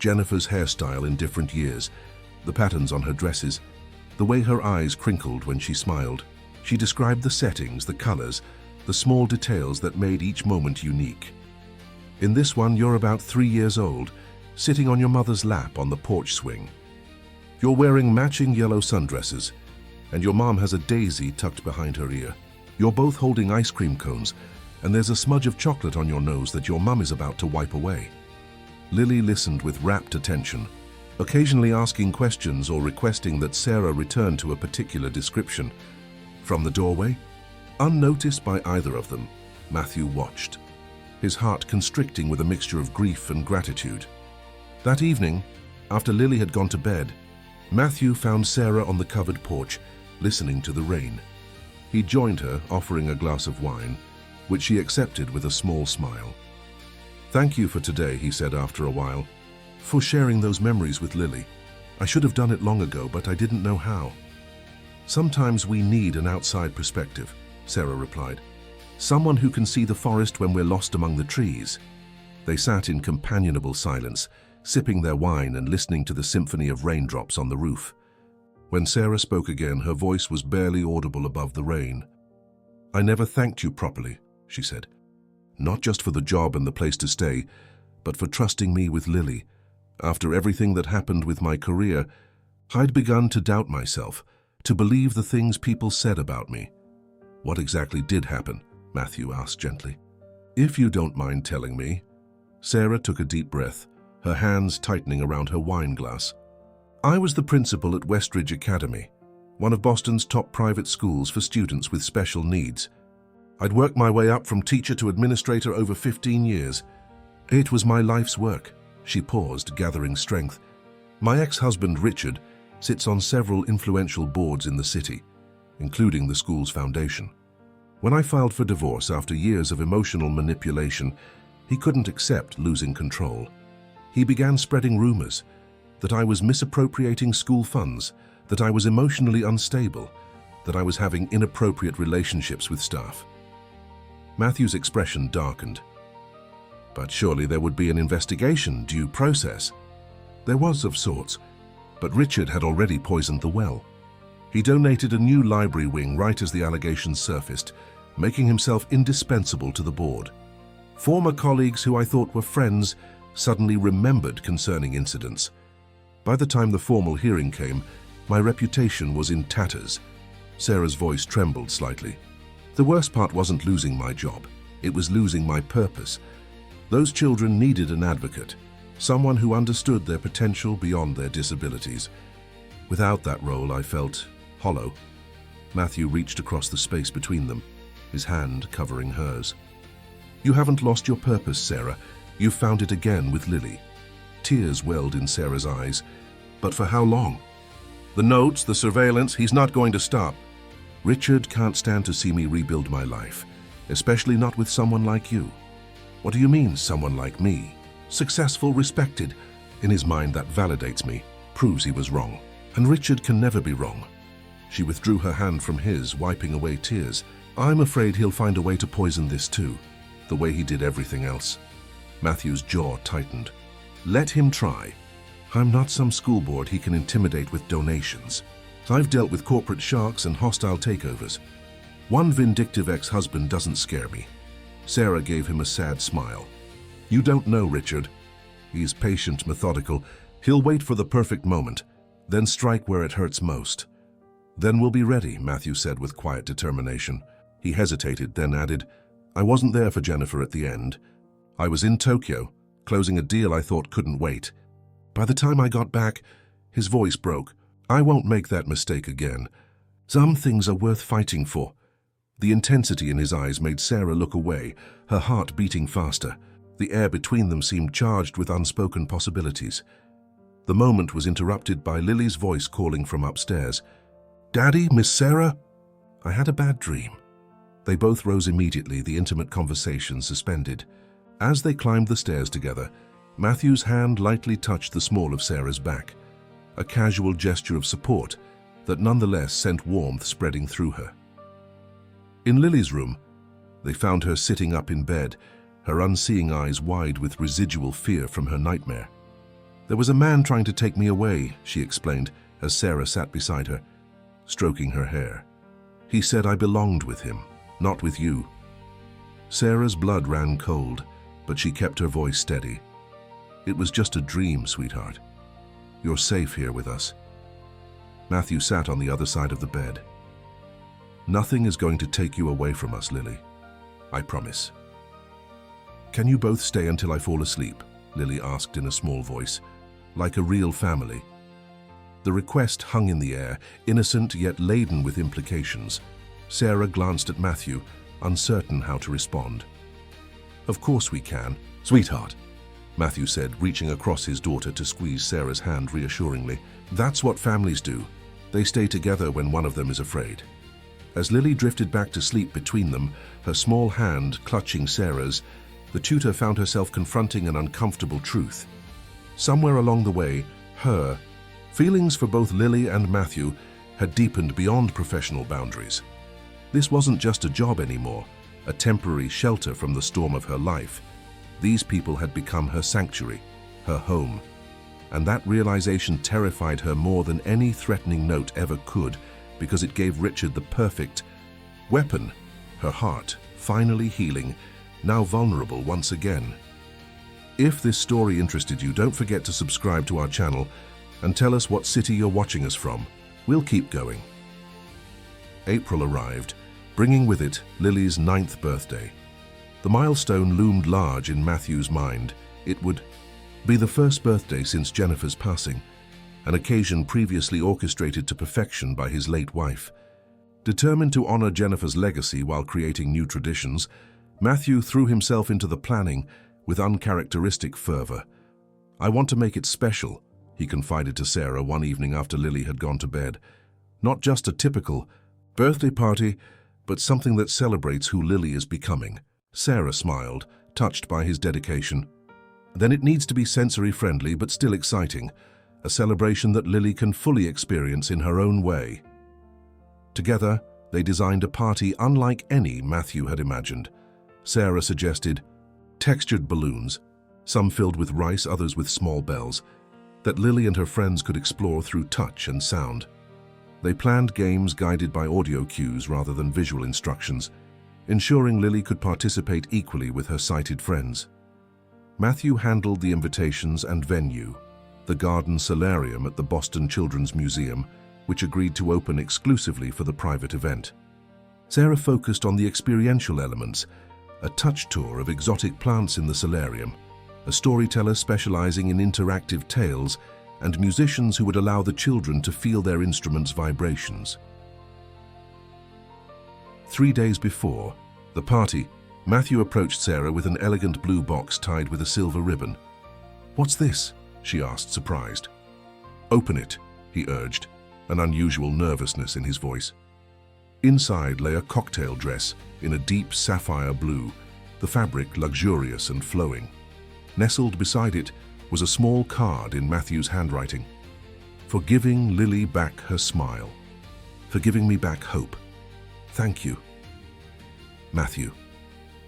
Jennifer's hairstyle in different years, the patterns on her dresses, the way her eyes crinkled when she smiled. She described the settings, the colors, the small details that made each moment unique. "In this one, you're about 3 years old, sitting on your mother's lap on the porch swing. You're wearing matching yellow sundresses, and your mom has a daisy tucked behind her ear. You're both holding ice cream cones, and there's a smudge of chocolate on your nose that your mum is about to wipe away." Lily listened with rapt attention, occasionally asking questions or requesting that Sarah return to a particular description. From the doorway, unnoticed by either of them, Matthew watched, his heart constricting with a mixture of grief and gratitude. That evening, after Lily had gone to bed, Matthew found Sarah on the covered porch, listening to the rain. He joined her, offering a glass of wine, which she accepted with a small smile. "Thank you for today," he said after a while, "for sharing those memories with Lily. I should have done it long ago, but I didn't know how." "Sometimes we need an outside perspective," Sarah replied. "Someone who can see the forest when we're lost among the trees." They sat in companionable silence, sipping their wine and listening to the symphony of raindrops on the roof. When Sarah spoke again, her voice was barely audible above the rain. "I never thanked you properly," she said. "Not just for the job and the place to stay, but for trusting me with Lily. After everything that happened with my career, I'd begun to doubt myself, to believe the things people said about me." "What exactly did happen?" Matthew asked gently. "If you don't mind telling me." Sarah took a deep breath, her hands tightening around her wine glass. "I was the principal at Westridge Academy, one of Boston's top private schools for students with special needs. I'd worked my way up from teacher to administrator over 15 years. It was my life's work." She paused, gathering strength. "My ex-husband, Richard, sits on several influential boards in the city, including the school's foundation. When I filed for divorce after years of emotional manipulation, he couldn't accept losing control. He began spreading rumors that I was misappropriating school funds, that I was emotionally unstable, that I was having inappropriate relationships with staff." Matthew's expression darkened. "But surely there would be an investigation, due process." "There was of sorts, but Richard had already poisoned the well. He donated a new library wing right as the allegations surfaced, making himself indispensable to the board. Former colleagues who I thought were friends suddenly remembered concerning incidents. By the time the formal hearing came, my reputation was in tatters." Sarah's voice trembled slightly. "The worst part wasn't losing my job. It was losing my purpose. Those children needed an advocate, someone who understood their potential beyond their disabilities. Without that role, I felt hollow." Matthew reached across the space between them, his hand covering hers. "You haven't lost your purpose, Sarah. You've found it again with Lily." Tears welled in Sarah's eyes. "But for how long?" "The notes, the surveillance, he's not going to stop." "Richard can't stand to see me rebuild my life, especially not with someone like you." "What do you mean, someone like me?" "Successful, respected. In his mind, that validates me, proves he was wrong. And Richard can never be wrong." She withdrew her hand from his, wiping away tears. "I'm afraid he'll find a way to poison this too, the way he did everything else." Matthew's jaw tightened. "Let him try. I'm not some school board he can intimidate with donations. I've dealt with corporate sharks and hostile takeovers. One vindictive ex-husband doesn't scare me." Sarah gave him a sad smile. "You don't know Richard. He's patient, methodical. He'll wait for the perfect moment, then strike where it hurts most." "Then we'll be ready," Matthew said with quiet determination. He hesitated, then added, "I wasn't there for Jennifer at the end. I was in Tokyo, closing a deal I thought couldn't wait. By the time I got back," his voice broke, "I won't make that mistake again. Some things are worth fighting for." The intensity in his eyes made Sarah look away, her heart beating faster. The air between them seemed charged with unspoken possibilities. The moment was interrupted by Lily's voice calling from upstairs. "Daddy, Miss Sarah?" "I had a bad dream." They both rose immediately, the intimate conversation suspended. As they climbed the stairs together, Matthew's hand lightly touched the small of Sarah's back, a casual gesture of support that nonetheless sent warmth spreading through her. In Lily's room, they found her sitting up in bed, her unseeing eyes wide with residual fear from her nightmare. "There was a man trying to take me away," she explained as Sarah sat beside her, stroking her hair. "He said I belonged with him, not with you." Sarah's blood ran cold, but she kept her voice steady. "It was just a dream, sweetheart. You're safe here with us." Matthew sat on the other side of the bed. "Nothing is going to take you away from us, Lily. I promise." "Can you both stay until I fall asleep?" Lily asked in a small voice, "like a real family." The request hung in the air, innocent yet laden with implications. Sarah glanced at Matthew, uncertain how to respond. "Of course we can, sweetheart," Matthew said, reaching across his daughter to squeeze Sarah's hand reassuringly. "That's what families do. They stay together when one of them is afraid." As Lily drifted back to sleep between them, her small hand clutching Sarah's, the tutor found herself confronting an uncomfortable truth. Somewhere along the way, her feelings for both Lily and Matthew had deepened beyond professional boundaries. This wasn't just a job anymore, a temporary shelter from the storm of her life. These people had become her sanctuary, her home. And that realization terrified her more than any threatening note ever could, because it gave Richard the perfect weapon, her heart, finally healing, now vulnerable once again. If this story interested you, don't forget to subscribe to our channel and tell us what city you're watching us from. We'll keep going. April arrived, bringing with it Lily's 9th birthday. The milestone loomed large in Matthew's mind. It would be the first birthday since Jennifer's passing, an occasion previously orchestrated to perfection by his late wife. Determined to honor Jennifer's legacy while creating new traditions, Matthew threw himself into the planning with uncharacteristic fervor. "I want to make it special," he confided to Sarah one evening after Lily had gone to bed. "Not just a typical birthday party, but something that celebrates who Lily is becoming." Sarah smiled, touched by his dedication. "Then it needs to be sensory-friendly but still exciting, a celebration that Lily can fully experience in her own way." Together, they designed a party unlike any Matthew had imagined. Sarah suggested textured balloons, some filled with rice, others with small bells, that Lily and her friends could explore through touch and sound. They planned games guided by audio cues rather than visual instructions, ensuring Lily could participate equally with her sighted friends. Matthew handled the invitations and venue, the Garden Solarium at the Boston Children's Museum, which agreed to open exclusively for the private event. Sarah focused on the experiential elements, a touch tour of exotic plants in the solarium, a storyteller specializing in interactive tales, and musicians who would allow the children to feel their instruments' vibrations. 3 days before the party, Matthew approached Sarah with an elegant blue box tied with a silver ribbon. "What's this?" she asked, surprised. "Open it," he urged, an unusual nervousness in his voice. Inside lay a cocktail dress in a deep sapphire blue, the fabric luxurious and flowing. Nestled beside it was a small card in Matthew's handwriting. "For giving Lily back her smile. For giving me back hope. Thank you. Matthew."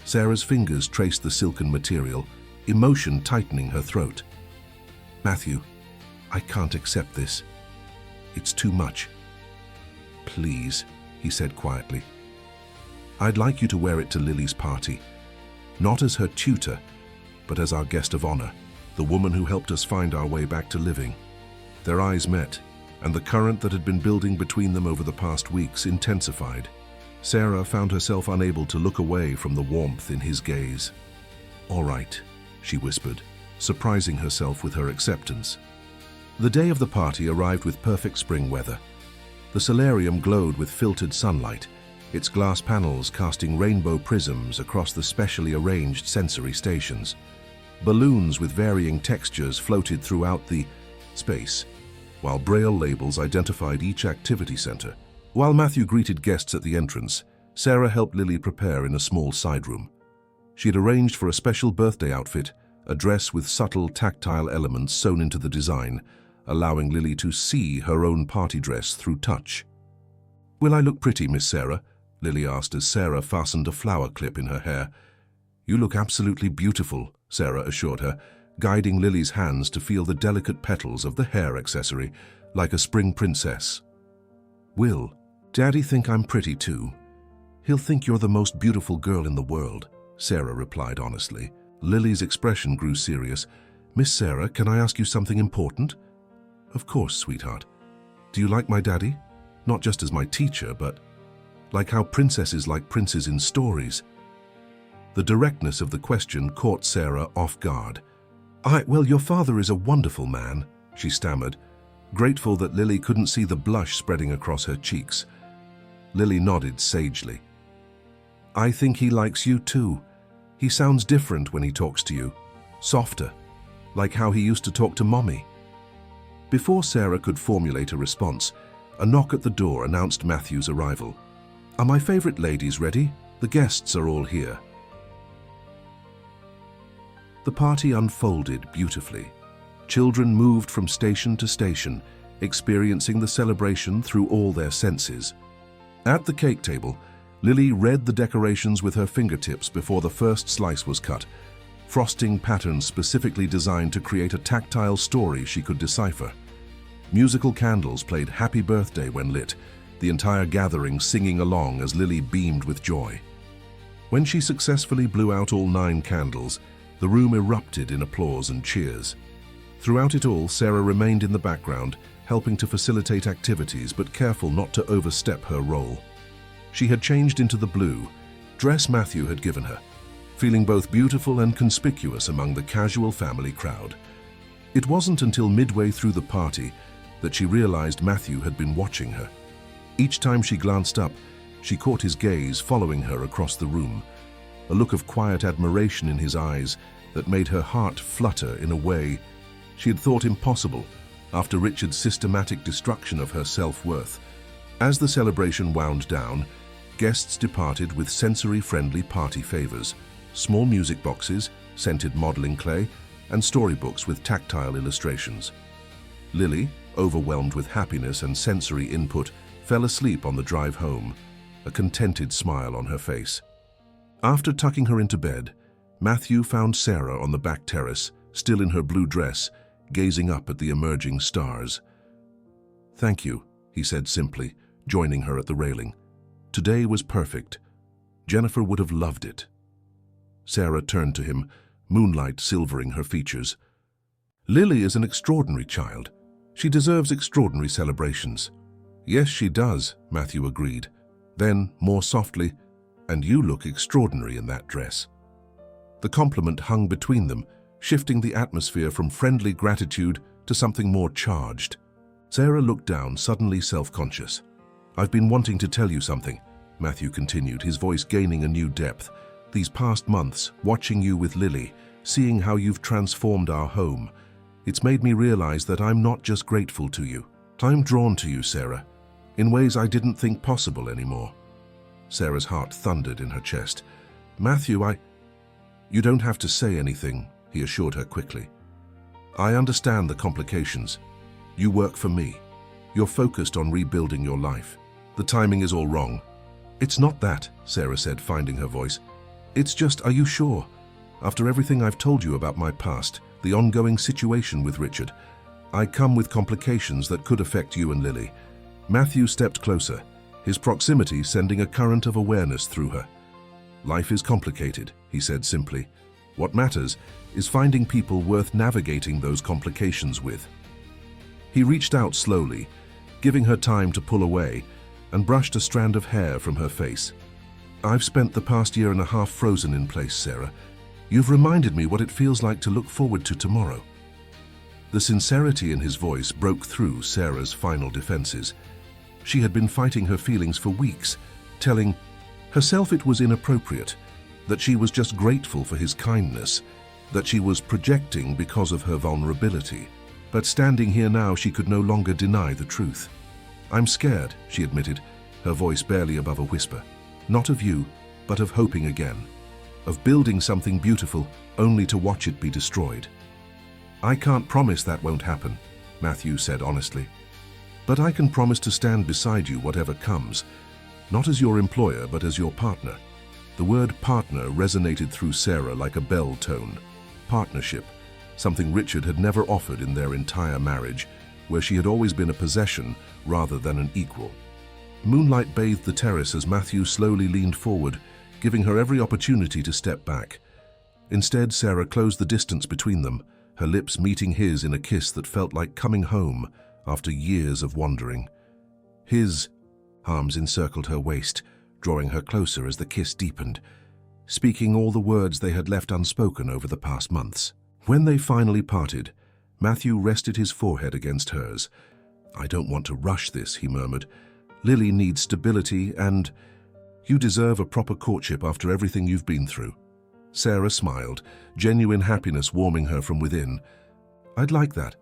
Sarah's fingers traced the silken material, emotion tightening her throat. "Matthew, I can't accept this. It's too much." "Please," he said quietly. "I'd like you to wear it to Lily's party, not as her tutor, but as our guest of honor, the woman who helped us find our way back to living." Their eyes met, and the current that had been building between them over the past weeks intensified. Sarah found herself unable to look away from the warmth in his gaze. "All right," she whispered, surprising herself with her acceptance. The day of the party arrived with perfect spring weather. The solarium glowed with filtered sunlight, its glass panels casting rainbow prisms across the specially arranged sensory stations. Balloons with varying textures floated throughout the space, while Braille labels identified each activity center. While Matthew greeted guests at the entrance, Sarah helped Lily prepare in a small side room. She had arranged for a special birthday outfit, a dress with subtle tactile elements sewn into the design, allowing Lily to see her own party dress through touch. "Will I look pretty, Miss Sarah?" Lily asked as Sarah fastened a flower clip in her hair. "You look absolutely beautiful," Sarah assured her, guiding Lily's hands to feel the delicate petals of the hair accessory, like a spring princess. "Will Daddy think I'm pretty too? He'll think you're the most beautiful girl in the world," Sarah replied honestly. Lily's expression grew serious. "Miss Sarah, can I ask you something important?" "Of course, sweetheart. Do you like my daddy? Not just as my teacher, but like how princesses like princes in stories?" The directness of the question caught Sarah off guard. Well, your father is a wonderful man," she stammered, grateful that Lily couldn't see the blush spreading across her cheeks. Lily nodded sagely. "I think he likes you too. He sounds different when he talks to you, softer, like how he used to talk to Mommy." Before Sarah could formulate a response, a knock at the door announced Matthew's arrival. "Are my favorite ladies ready? The guests are all here." The party unfolded beautifully. Children moved from station to station, experiencing the celebration through all their senses. At the cake table, Lily read the decorations with her fingertips before the first slice was cut, frosting patterns specifically designed to create a tactile story she could decipher. Musical candles played Happy Birthday when lit, the entire gathering singing along as Lily beamed with joy. When she successfully blew out all 9 candles, the room erupted in applause and cheers. Throughout it all, Sarah remained in the background, helping to facilitate activities but careful not to overstep her role. She had changed into the blue dress Matthew had given her, feeling both beautiful and conspicuous among the casual family crowd. It wasn't until midway through the party that she realized Matthew had been watching her. Each time she glanced up, she caught his gaze following her across the room, a look of quiet admiration in his eyes that made her heart flutter in a way she had thought impossible after Richard's systematic destruction of her self-worth. As the celebration wound down, guests departed with sensory-friendly party favors, small music boxes, scented modeling clay, and storybooks with tactile illustrations. Lily, overwhelmed with happiness and sensory input, fell asleep on the drive home, a contented smile on her face. After tucking her into bed, Matthew found Sarah on the back terrace, still in her blue dress, gazing up at the emerging stars. "Thank you," he said simply, joining her at the railing. "Today was perfect. Jennifer would have loved it." Sarah turned to him, moonlight silvering her features. "Lily is an extraordinary child. She deserves extraordinary celebrations." "Yes, she does," Matthew agreed. Then, more softly, "And you look extraordinary in that dress." The compliment hung between them, shifting the atmosphere from friendly gratitude to something more charged. Sarah looked down, suddenly self-conscious. "I've been wanting to tell you something," Matthew continued, his voice gaining a new depth. "These past months, watching you with Lily, seeing how you've transformed our home, it's made me realize that I'm not just grateful to you. I'm drawn to you, Sarah, in ways I didn't think possible anymore." Sarah's heart thundered in her chest. "Matthew, You don't have to say anything," he assured her quickly. "I understand the complications. You work for me. You're focused on rebuilding your life. The timing is all wrong." "It's not that," Sarah said, finding her voice. "It's just, are you sure? After everything I've told you about my past, the ongoing situation with Richard, I come with complications that could affect you and Lily." Matthew stepped closer, his proximity sending a current of awareness through her. "Life is complicated," he said simply. "What matters is finding people worth navigating those complications with." He reached out slowly, giving her time to pull away, and brushed a strand of hair from her face. "I've spent the past year and a half frozen in place, Sarah. You've reminded me what it feels like to look forward to tomorrow." The sincerity in his voice broke through Sarah's final defenses. She had been fighting her feelings for weeks, telling herself it was inappropriate, that she was just grateful for his kindness, that she was projecting because of her vulnerability. But standing here now, she could no longer deny the truth. "I'm scared," she admitted, her voice barely above a whisper. "Not of you, but of hoping again." of building something beautiful only to watch it be destroyed. "I can't promise that won't happen," Matthew said honestly. "But I can promise to stand beside you whatever comes, not as your employer but as your partner." The word partner resonated through Sarah like a bell tone. Partnership, something Richard had never offered in their entire marriage, where she had always been a possession rather than an equal. Moonlight bathed the terrace as Matthew slowly leaned forward, giving her every opportunity to step back. Instead, Sarah closed the distance between them, her lips meeting his in a kiss that felt like coming home after years of wandering. His arms encircled her waist, drawing her closer as the kiss deepened, speaking all the words they had left unspoken over the past months. When they finally parted, Matthew rested his forehead against hers. "I don't want to rush this," he murmured. "Lily needs stability, and you deserve a proper courtship after everything you've been through." Sarah smiled, genuine happiness warming her from within. "I'd like that."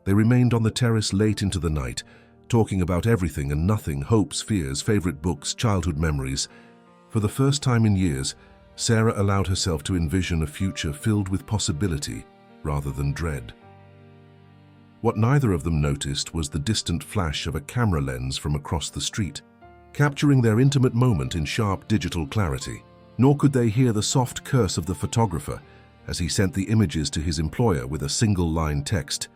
They remained on the terrace late into the night, talking about everything and nothing, hopes, fears, favorite books, childhood memories. For the first time in years, Sarah allowed herself to envision a future filled with possibility rather than dread. What neither of them noticed was the distant flash of a camera lens from across the street, capturing their intimate moment in sharp digital clarity. Nor could they hear the soft curse of the photographer as he sent the images to his employer with a single-line text: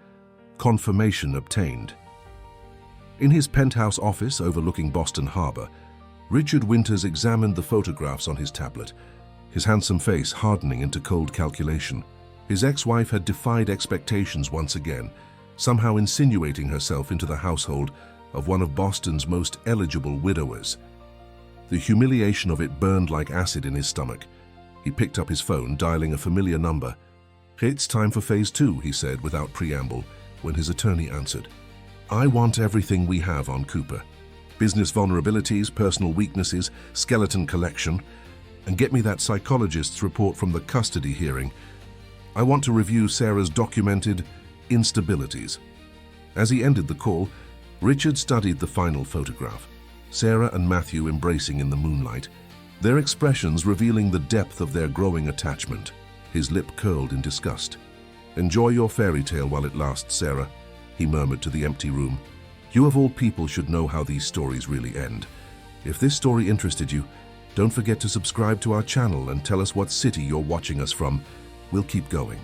"Confirmation obtained." In his penthouse office overlooking Boston Harbor, Richard Winters examined the photographs on his tablet, his handsome face hardening into cold calculation. His ex-wife had defied expectations once again, somehow insinuating herself into the household of one of Boston's most eligible widowers. The humiliation of it burned like acid in his stomach. He picked up his phone, dialing a familiar number. "It's time for phase 2, he said without preamble, when his attorney answered. "I want everything we have on Cooper. Business vulnerabilities, personal weaknesses, skeleton collection, and get me that psychologist's report from the custody hearing. I want to review Sarah's documented instabilities." As he ended the call, Richard studied the final photograph, Sarah and Matthew embracing in the moonlight, their expressions revealing the depth of their growing attachment. His lip curled in disgust. "Enjoy your fairy tale while it lasts, Sarah," he murmured to the empty room. "You of all people should know how these stories really end. If this story interested you, don't forget to subscribe to our channel and tell us what city you're watching us from. We'll keep going."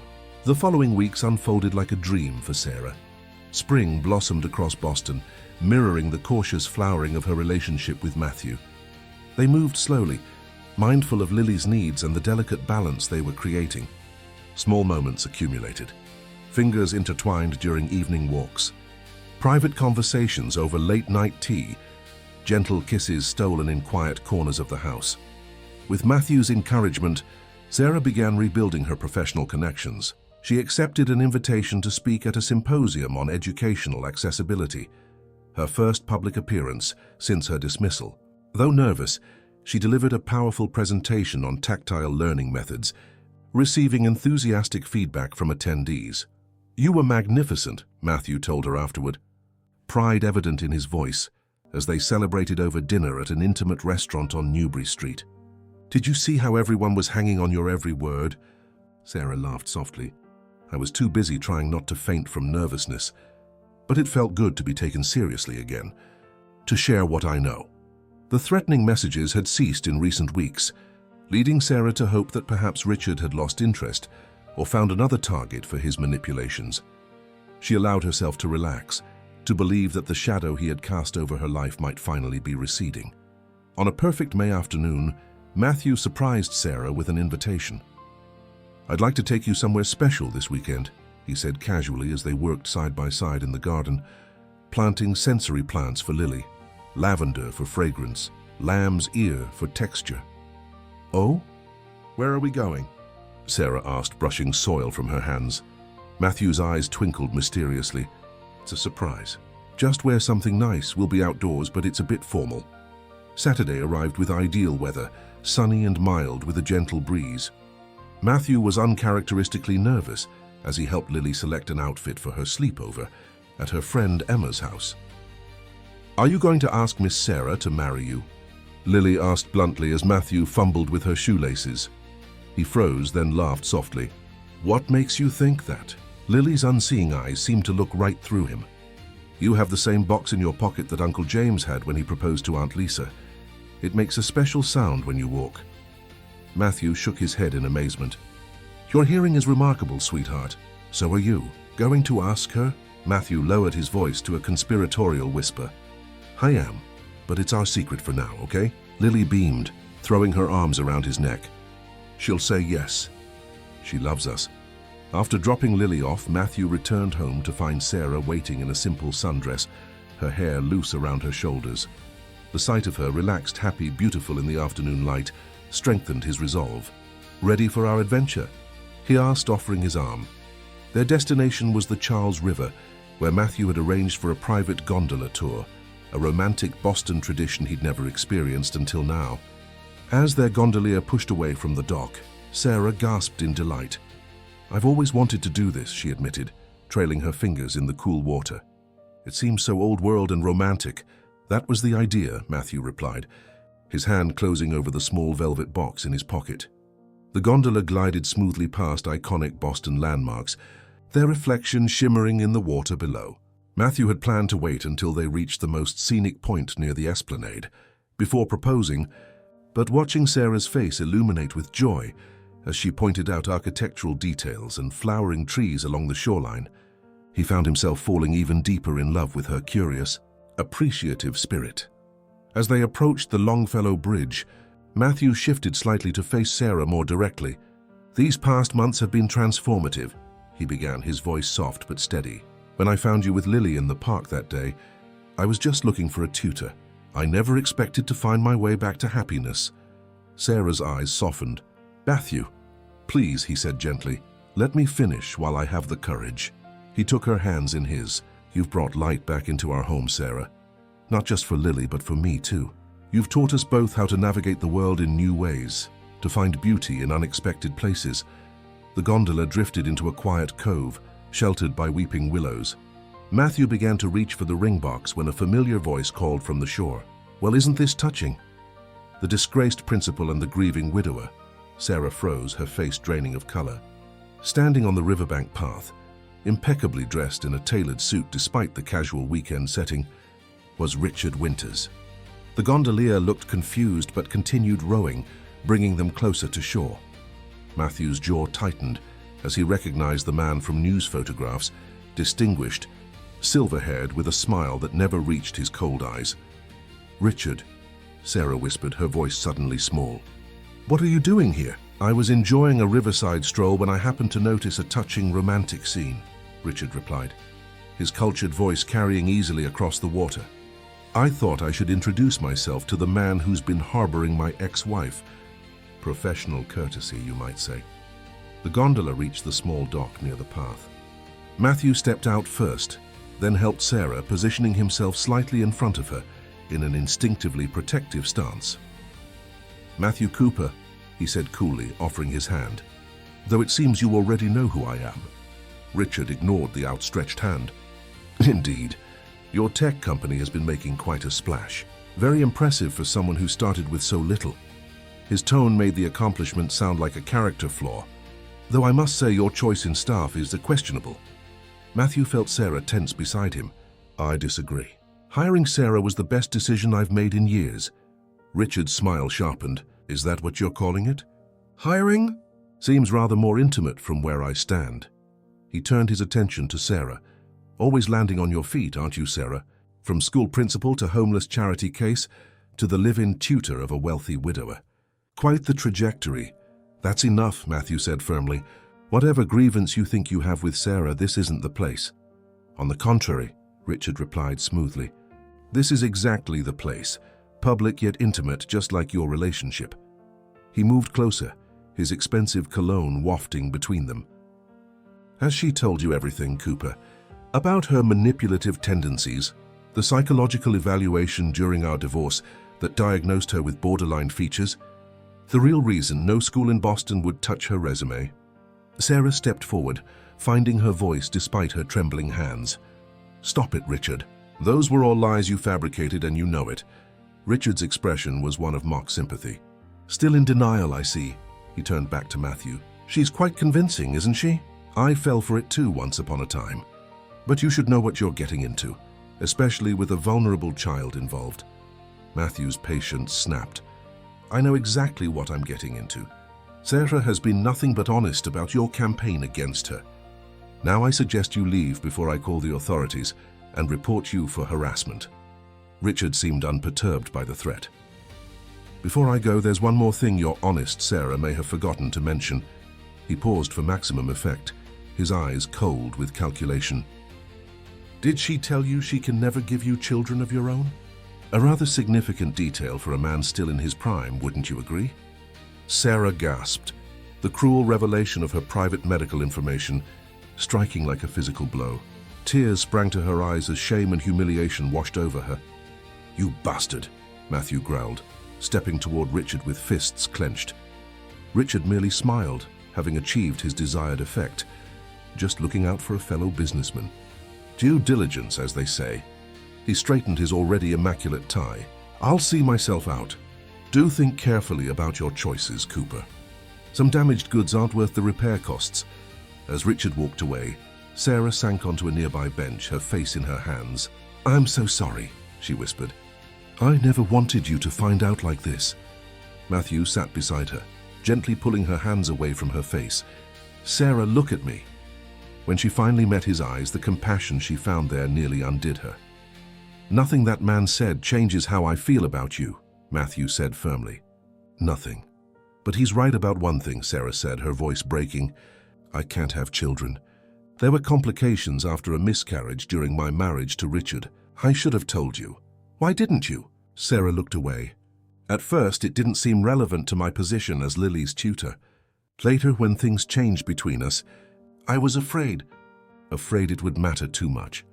The following weeks unfolded like a dream for Sarah. Spring blossomed across Boston, mirroring the cautious flowering of her relationship with Matthew. They moved slowly, mindful of Lily's needs and the delicate balance they were creating. Small moments accumulated. Fingers intertwined during evening walks. Private conversations over late-night tea. Gentle kisses stolen in quiet corners of the house. With Matthew's encouragement, Sarah began rebuilding her professional connections. She accepted an invitation to speak at a symposium on educational accessibility, her first public appearance since her dismissal. Though nervous, she delivered a powerful presentation on tactile learning methods, receiving enthusiastic feedback from attendees. "You were magnificent," Matthew told her afterward, pride evident in his voice, as they celebrated over dinner at an intimate restaurant on Newbury Street. "Did you see how everyone was hanging on your every word?" Sarah laughed softly. "I was too busy trying not to faint from nervousness, but it felt good to be taken seriously again, to share what I know." The threatening messages had ceased in recent weeks, leading Sarah to hope that perhaps Richard had lost interest or found another target for his manipulations. She allowed herself to relax, to believe that the shadow he had cast over her life might finally be receding. On a perfect May afternoon, Matthew surprised Sarah with an invitation. "I'd like to take you somewhere special this weekend," he said casually as they worked side by side in the garden, planting sensory plants for Lily, lavender for fragrance, lamb's ear for texture. "Oh? Where are we going?" Sarah asked, brushing soil from her hands. Matthew's eyes twinkled mysteriously. "It's a surprise. Just wear something nice. We'll be outdoors, but it's a bit formal." Saturday arrived with ideal weather, sunny and mild with a gentle breeze. Matthew was uncharacteristically nervous as he helped Lily select an outfit for her sleepover at her friend Emma's house. "Are you going to ask Miss Sarah to marry you?" Lily asked bluntly as Matthew fumbled with her shoelaces. He froze, then laughed softly. What makes you think that? Lily's unseeing eyes seemed to look right through him. You have the same box in your pocket that Uncle James had when he proposed to Aunt Lisa. It makes a special sound when you walk. Matthew shook his head in amazement. Your hearing is remarkable, sweetheart. So are you. Going to ask her? Matthew lowered his voice to a conspiratorial whisper. I am, but it's our secret for now, okay? Lily beamed, throwing her arms around his neck. She'll say yes. She loves us. After dropping Lily off, Matthew returned home to find Sarah waiting in a simple sundress, her hair loose around her shoulders. The sight of her, relaxed, happy, beautiful in the afternoon light, strengthened his resolve. Ready for our adventure? He asked, offering his arm. Their destination was the Charles River, where Matthew had arranged for a private gondola tour, a romantic Boston tradition he'd never experienced until now. As their gondolier pushed away from the dock, Sarah gasped in delight. I've always wanted to do this, she admitted, trailing her fingers in the cool water. It seems so old-world and romantic. That was the idea, Matthew replied, his hand closing over the small velvet box in his pocket. The gondola glided smoothly past iconic Boston landmarks, their reflection shimmering in the water below. Matthew had planned to wait until they reached the most scenic point near the esplanade, before proposing, but watching Sarah's face illuminate with joy as she pointed out architectural details and flowering trees along the shoreline, he found himself falling even deeper in love with her curious, appreciative spirit. As they approached the Longfellow Bridge, Matthew shifted slightly to face Sarah more directly. These past months have been transformative, he began, his voice soft but steady. When I found you with Lily in the park that day, I was just looking for a tutor. I never expected to find my way back to happiness. Sarah's eyes softened. Matthew, please, he said gently, let me finish while I have the courage. He took her hands in his. You've brought light back into our home, Sarah. Not just for Lily, but for me too. You've taught us both how to navigate the world in new ways, to find beauty in unexpected places. The gondola drifted into a quiet cove, sheltered by weeping willows. Matthew began to reach for the ring box when a familiar voice called from the shore. Well, isn't this touching? The disgraced principal and the grieving widower. Sarah froze, her face draining of color. Standing on the riverbank path, impeccably dressed in a tailored suit despite the casual weekend setting, was Richard Winters. The gondolier looked confused but continued rowing, bringing them closer to shore. Matthew's jaw tightened as he recognized the man from news photographs, distinguished, silver-haired with a smile that never reached his cold eyes. Richard, Sarah whispered, her voice suddenly small. What are you doing here? I was enjoying a riverside stroll when I happened to notice a touching romantic scene, Richard replied, his cultured voice carrying easily across the water. I thought I should introduce myself to the man who's been harboring my ex-wife. Professional courtesy, you might say. The gondola reached the small dock near the path. Matthew stepped out first, then helped Sarah, positioning himself slightly in front of her in an instinctively protective stance. Matthew Cooper, he said coolly, offering his hand. Though it seems you already know who I am. Richard ignored the outstretched hand. Indeed, your tech company has been making quite a splash. Very impressive for someone who started with so little. His tone made the accomplishment sound like a character flaw, though I must say your choice in staff is questionable. Matthew felt Sarah tense beside him. I disagree. Hiring Sarah was the best decision I've made in years. Richard's smile sharpened. Is that what you're calling it? Hiring? Seems rather more intimate from where I stand. He turned his attention to Sarah. Always landing on your feet, aren't you, Sarah? From school principal to homeless charity case to the live-in tutor of a wealthy widower. Quite the trajectory. That's enough, Matthew said firmly. Whatever grievance you think you have with Sarah, this isn't the place. On the contrary, Richard replied smoothly. This is exactly the place. Public yet intimate, just like your relationship. He moved closer, his expensive cologne wafting between them. Has she told you everything, Cooper? About her manipulative tendencies, the psychological evaluation during our divorce that diagnosed her with borderline features, the real reason no school in Boston would touch her resume. Sarah stepped forward, finding her voice despite her trembling hands. Stop it, Richard. Those were all lies you fabricated and you know it. Richard's expression was one of mock sympathy. Still in denial, I see. He turned back to Matthew. She's quite convincing, isn't she? I fell for it too once upon a time. But you should know what you're getting into, especially with a vulnerable child involved. Matthew's patience snapped. I know exactly what I'm getting into. Sarah has been nothing but honest about your campaign against her. Now I suggest you leave before I call the authorities and report you for harassment. Richard seemed unperturbed by the threat. Before I go, there's one more thing your honest Sarah may have forgotten to mention. He paused for maximum effect, his eyes cold with calculation. Did she tell you she can never give you children of your own? A rather significant detail for a man still in his prime, wouldn't you agree? Sarah gasped, the cruel revelation of her private medical information striking like a physical blow. Tears sprang to her eyes as shame and humiliation washed over her. You bastard, Matthew growled, stepping toward Richard with fists clenched. Richard merely smiled, having achieved his desired effect, just looking out for a fellow businessman. Due diligence, as they say. He straightened his already immaculate tie. I'll see myself out. Do think carefully about your choices, Cooper. Some damaged goods aren't worth the repair costs. As Richard walked away, Sarah sank onto a nearby bench, her face in her hands. I'm so sorry, she whispered. I never wanted you to find out like this. Matthew sat beside her, gently pulling her hands away from her face. Sarah, look at me. When she finally met his eyes, the compassion she found there nearly undid her. Nothing that man said changes how I feel about you, Matthew said firmly. Nothing. But he's right about one thing, Sarah said, her voice breaking. I can't have children. There were complications after a miscarriage during my marriage to Richard. I should have told you. Why didn't you? Sarah looked away. At first, it didn't seem relevant to my position as Lily's tutor. Later, when things changed between us, I was afraid it would matter too much.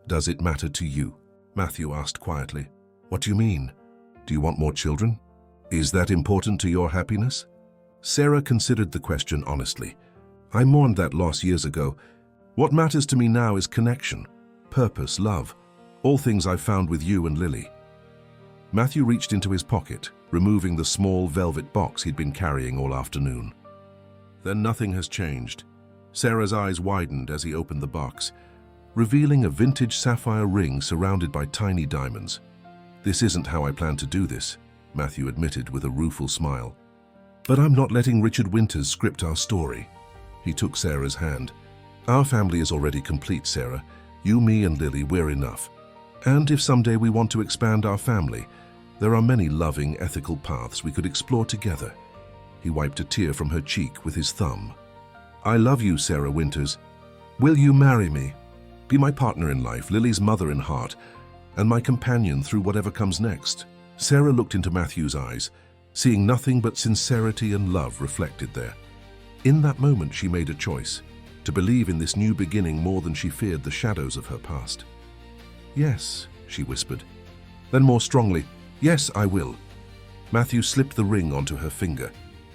Does it matter to you? Matthew asked quietly. What do you mean? Do you want more children? Is that important to your happiness? Sarah considered the question honestly. I mourned that loss years ago. What matters to me now is connection, purpose, love, all things I've found with you and Lily. Matthew reached into his pocket, removing the small velvet box he'd been carrying all afternoon. Then nothing has changed. Sarah's eyes widened as he opened the box, revealing a vintage sapphire ring surrounded by tiny diamonds. This isn't how I planned to do this, Matthew admitted with a rueful smile. But I'm not letting Richard Winters script our story. He took Sarah's hand. Our family is already complete, Sarah. You, me, and Lily, we're enough. And if someday we want to expand our family, there are many loving, ethical paths we could explore together. He wiped a tear from her cheek with his thumb. I love you, Sarah Winters. Will you marry me? Be my partner in life, Lily's mother in heart, and my companion through whatever comes next. Sarah looked into Matthew's eyes, seeing nothing but sincerity and love reflected there. In that moment, she made a choice, to believe in this new beginning more than she feared the shadows of her past. Yes, she whispered. Then more strongly, yes, I will. Matthew slipped the ring onto her finger,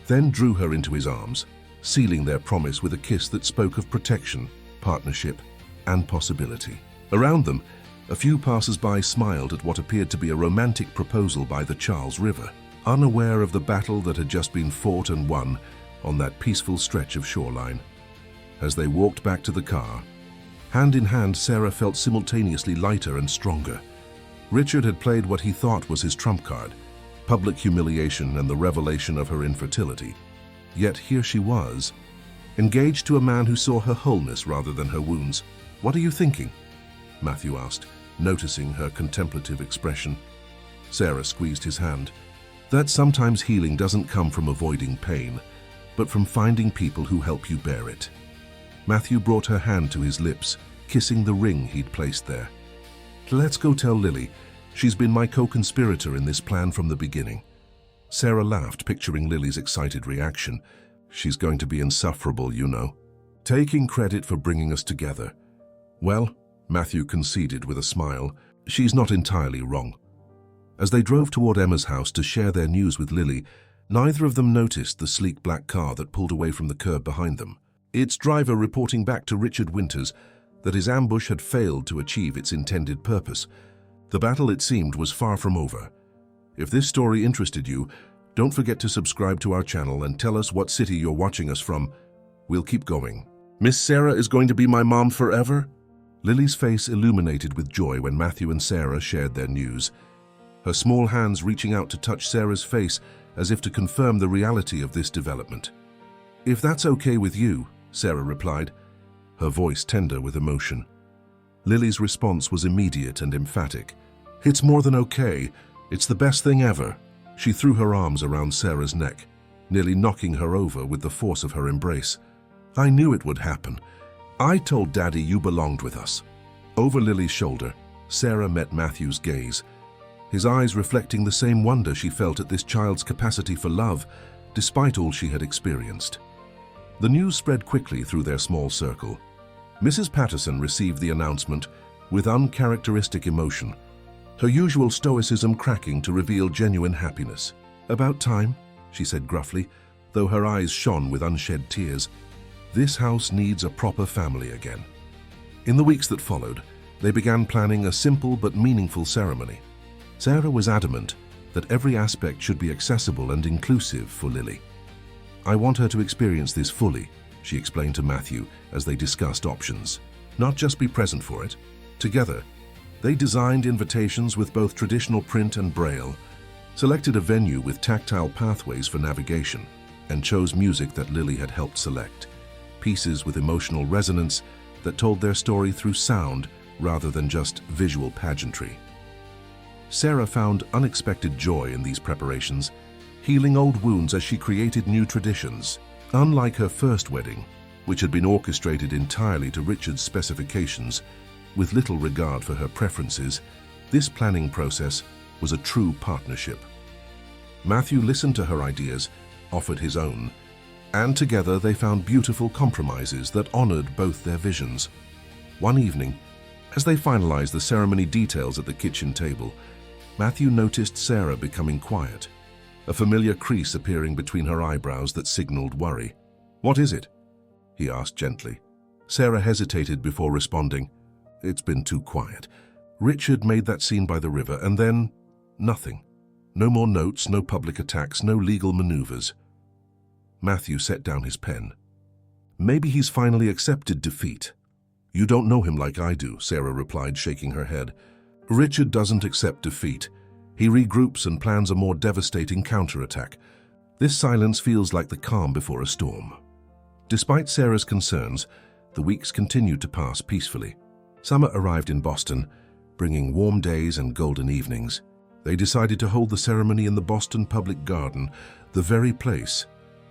then drew her into his arms, sealing their promise with a kiss that spoke of protection, partnership, and possibility. Around them, a few passers-by smiled at what appeared to be a romantic proposal by the Charles River, unaware of the battle that had just been fought and won on that peaceful stretch of shoreline. As they walked back to the car, hand in hand, Sarah felt simultaneously lighter and stronger. Richard had played what he thought was his trump card, public humiliation and the revelation of her infertility. Yet here she was, engaged to a man who saw her wholeness rather than her wounds. What are you thinking? Matthew asked, noticing her contemplative expression. Sarah squeezed his hand. That sometimes healing doesn't come from avoiding pain, but from finding people who help you bear it. Matthew brought her hand to his lips, kissing the ring he'd placed there. Let's go tell Lily. She's been my co-conspirator in this plan from the beginning. Sarah laughed, picturing Lily's excited reaction. She's going to be insufferable, you know. Taking credit for bringing us together. Well, Matthew conceded with a smile, she's not entirely wrong. As they drove toward Emma's house to share their news with Lily, neither of them noticed the sleek black car that pulled away from the curb behind them. Its driver reporting back to Richard Winters that his ambush had failed to achieve its intended purpose. The battle, it seemed, was far from over. If this story interested you, Don't forget to subscribe to our channel and tell us what city you're watching us from. We'll keep going. Miss Sarah is going to be my mom forever? Lily's face illuminated with joy when Matthew and Sarah shared their news, her small hands reaching out to touch Sarah's face as if to confirm the reality of this development. If that's okay with you, Sarah replied, her voice tender with emotion. Lily's response was immediate and emphatic. It's more than okay. It's the best thing ever. She threw her arms around Sarah's neck, nearly knocking her over with the force of her embrace. I knew it would happen. I told Daddy you belonged with us. Over Lily's shoulder, Sarah met Matthew's gaze, his eyes reflecting the same wonder she felt at this child's capacity for love, despite all she had experienced. The news spread quickly through their small circle. Mrs. Patterson received the announcement with uncharacteristic emotion, her usual stoicism cracking to reveal genuine happiness. About time, she said gruffly, though her eyes shone with unshed tears. This house needs a proper family again. In the weeks that followed, they began planning a simple but meaningful ceremony. Sarah was adamant that every aspect should be accessible and inclusive for Lily. I want her to experience this fully, she explained to Matthew as they discussed options, not just be present for it. Together, they designed invitations with both traditional print and Braille, selected a venue with tactile pathways for navigation, and chose music that Lily had helped select, pieces with emotional resonance that told their story through sound rather than just visual pageantry. Sarah found unexpected joy in these preparations, healing old wounds as she created new traditions. Unlike her first wedding, which had been orchestrated entirely to Richard's specifications, with little regard for her preferences, this planning process was a true partnership. Matthew listened to her ideas, offered his own, and together they found beautiful compromises that honored both their visions. One evening, as they finalized the ceremony details at the kitchen table, Matthew noticed Sarah becoming quiet, a familiar crease appearing between her eyebrows that signaled worry. "What is it?" he asked gently. Sarah hesitated before responding. "It's been too quiet. Richard made that scene by the river, and then nothing. No more notes, no public attacks, no legal maneuvers." Matthew set down his pen. "Maybe he's finally accepted defeat." "You don't know him like I do," Sarah replied, shaking her head. "Richard doesn't accept defeat. He regroups and plans a more devastating counterattack. This silence feels like the calm before a storm." Despite Sarah's concerns, the weeks continued to pass peacefully. Summer arrived in Boston, bringing warm days and golden evenings. They decided to hold the ceremony in the Boston Public Garden, the very place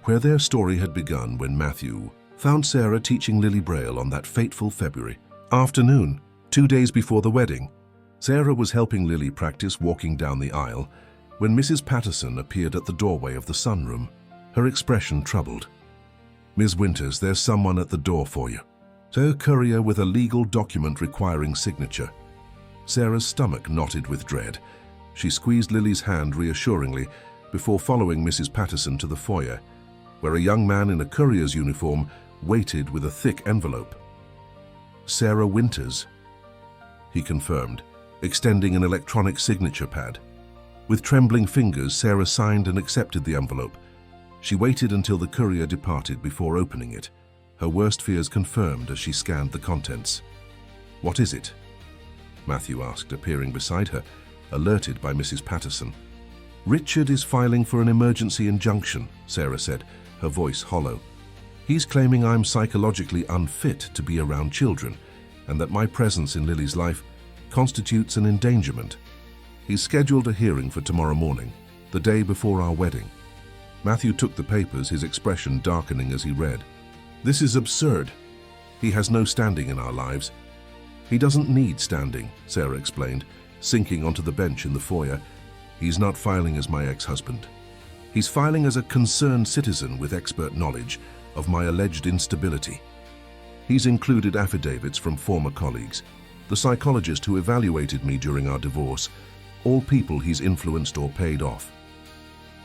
where their story had begun when Matthew found Sarah teaching Lily Braille on that fateful February afternoon, 2 days before the wedding. Sarah was helping Lily practice walking down the aisle when Mrs. Patterson appeared at the doorway of the sunroom, her expression troubled. "Ms. Winters, there's someone at the door for you." "A courier with a legal document requiring signature." Sarah's stomach knotted with dread. She squeezed Lily's hand reassuringly before following Mrs. Patterson to the foyer, where a young man in a courier's uniform waited with a thick envelope. "Sarah Winters," he confirmed, extending an electronic signature pad. With trembling fingers, Sarah signed and accepted the envelope. She waited until the courier departed before opening it, her worst fears confirmed as she scanned the contents. "What is it?" Matthew asked, appearing beside her, alerted by Mrs. Patterson. "Richard is filing for an emergency injunction," Sarah said, her voice hollow. "He's claiming I'm psychologically unfit to be around children, and that my presence in Lily's life constitutes an endangerment. He's scheduled a hearing for tomorrow morning, the day before our wedding." Matthew took the papers, his expression darkening as he read. "This is absurd. He has no standing in our lives." "He doesn't need standing," Sarah explained, sinking onto the bench in the foyer. "He's not filing as my ex-husband. He's filing as a concerned citizen with expert knowledge of my alleged instability. He's included affidavits from former colleagues, the psychologist who evaluated me during our divorce, all people he's influenced or paid off."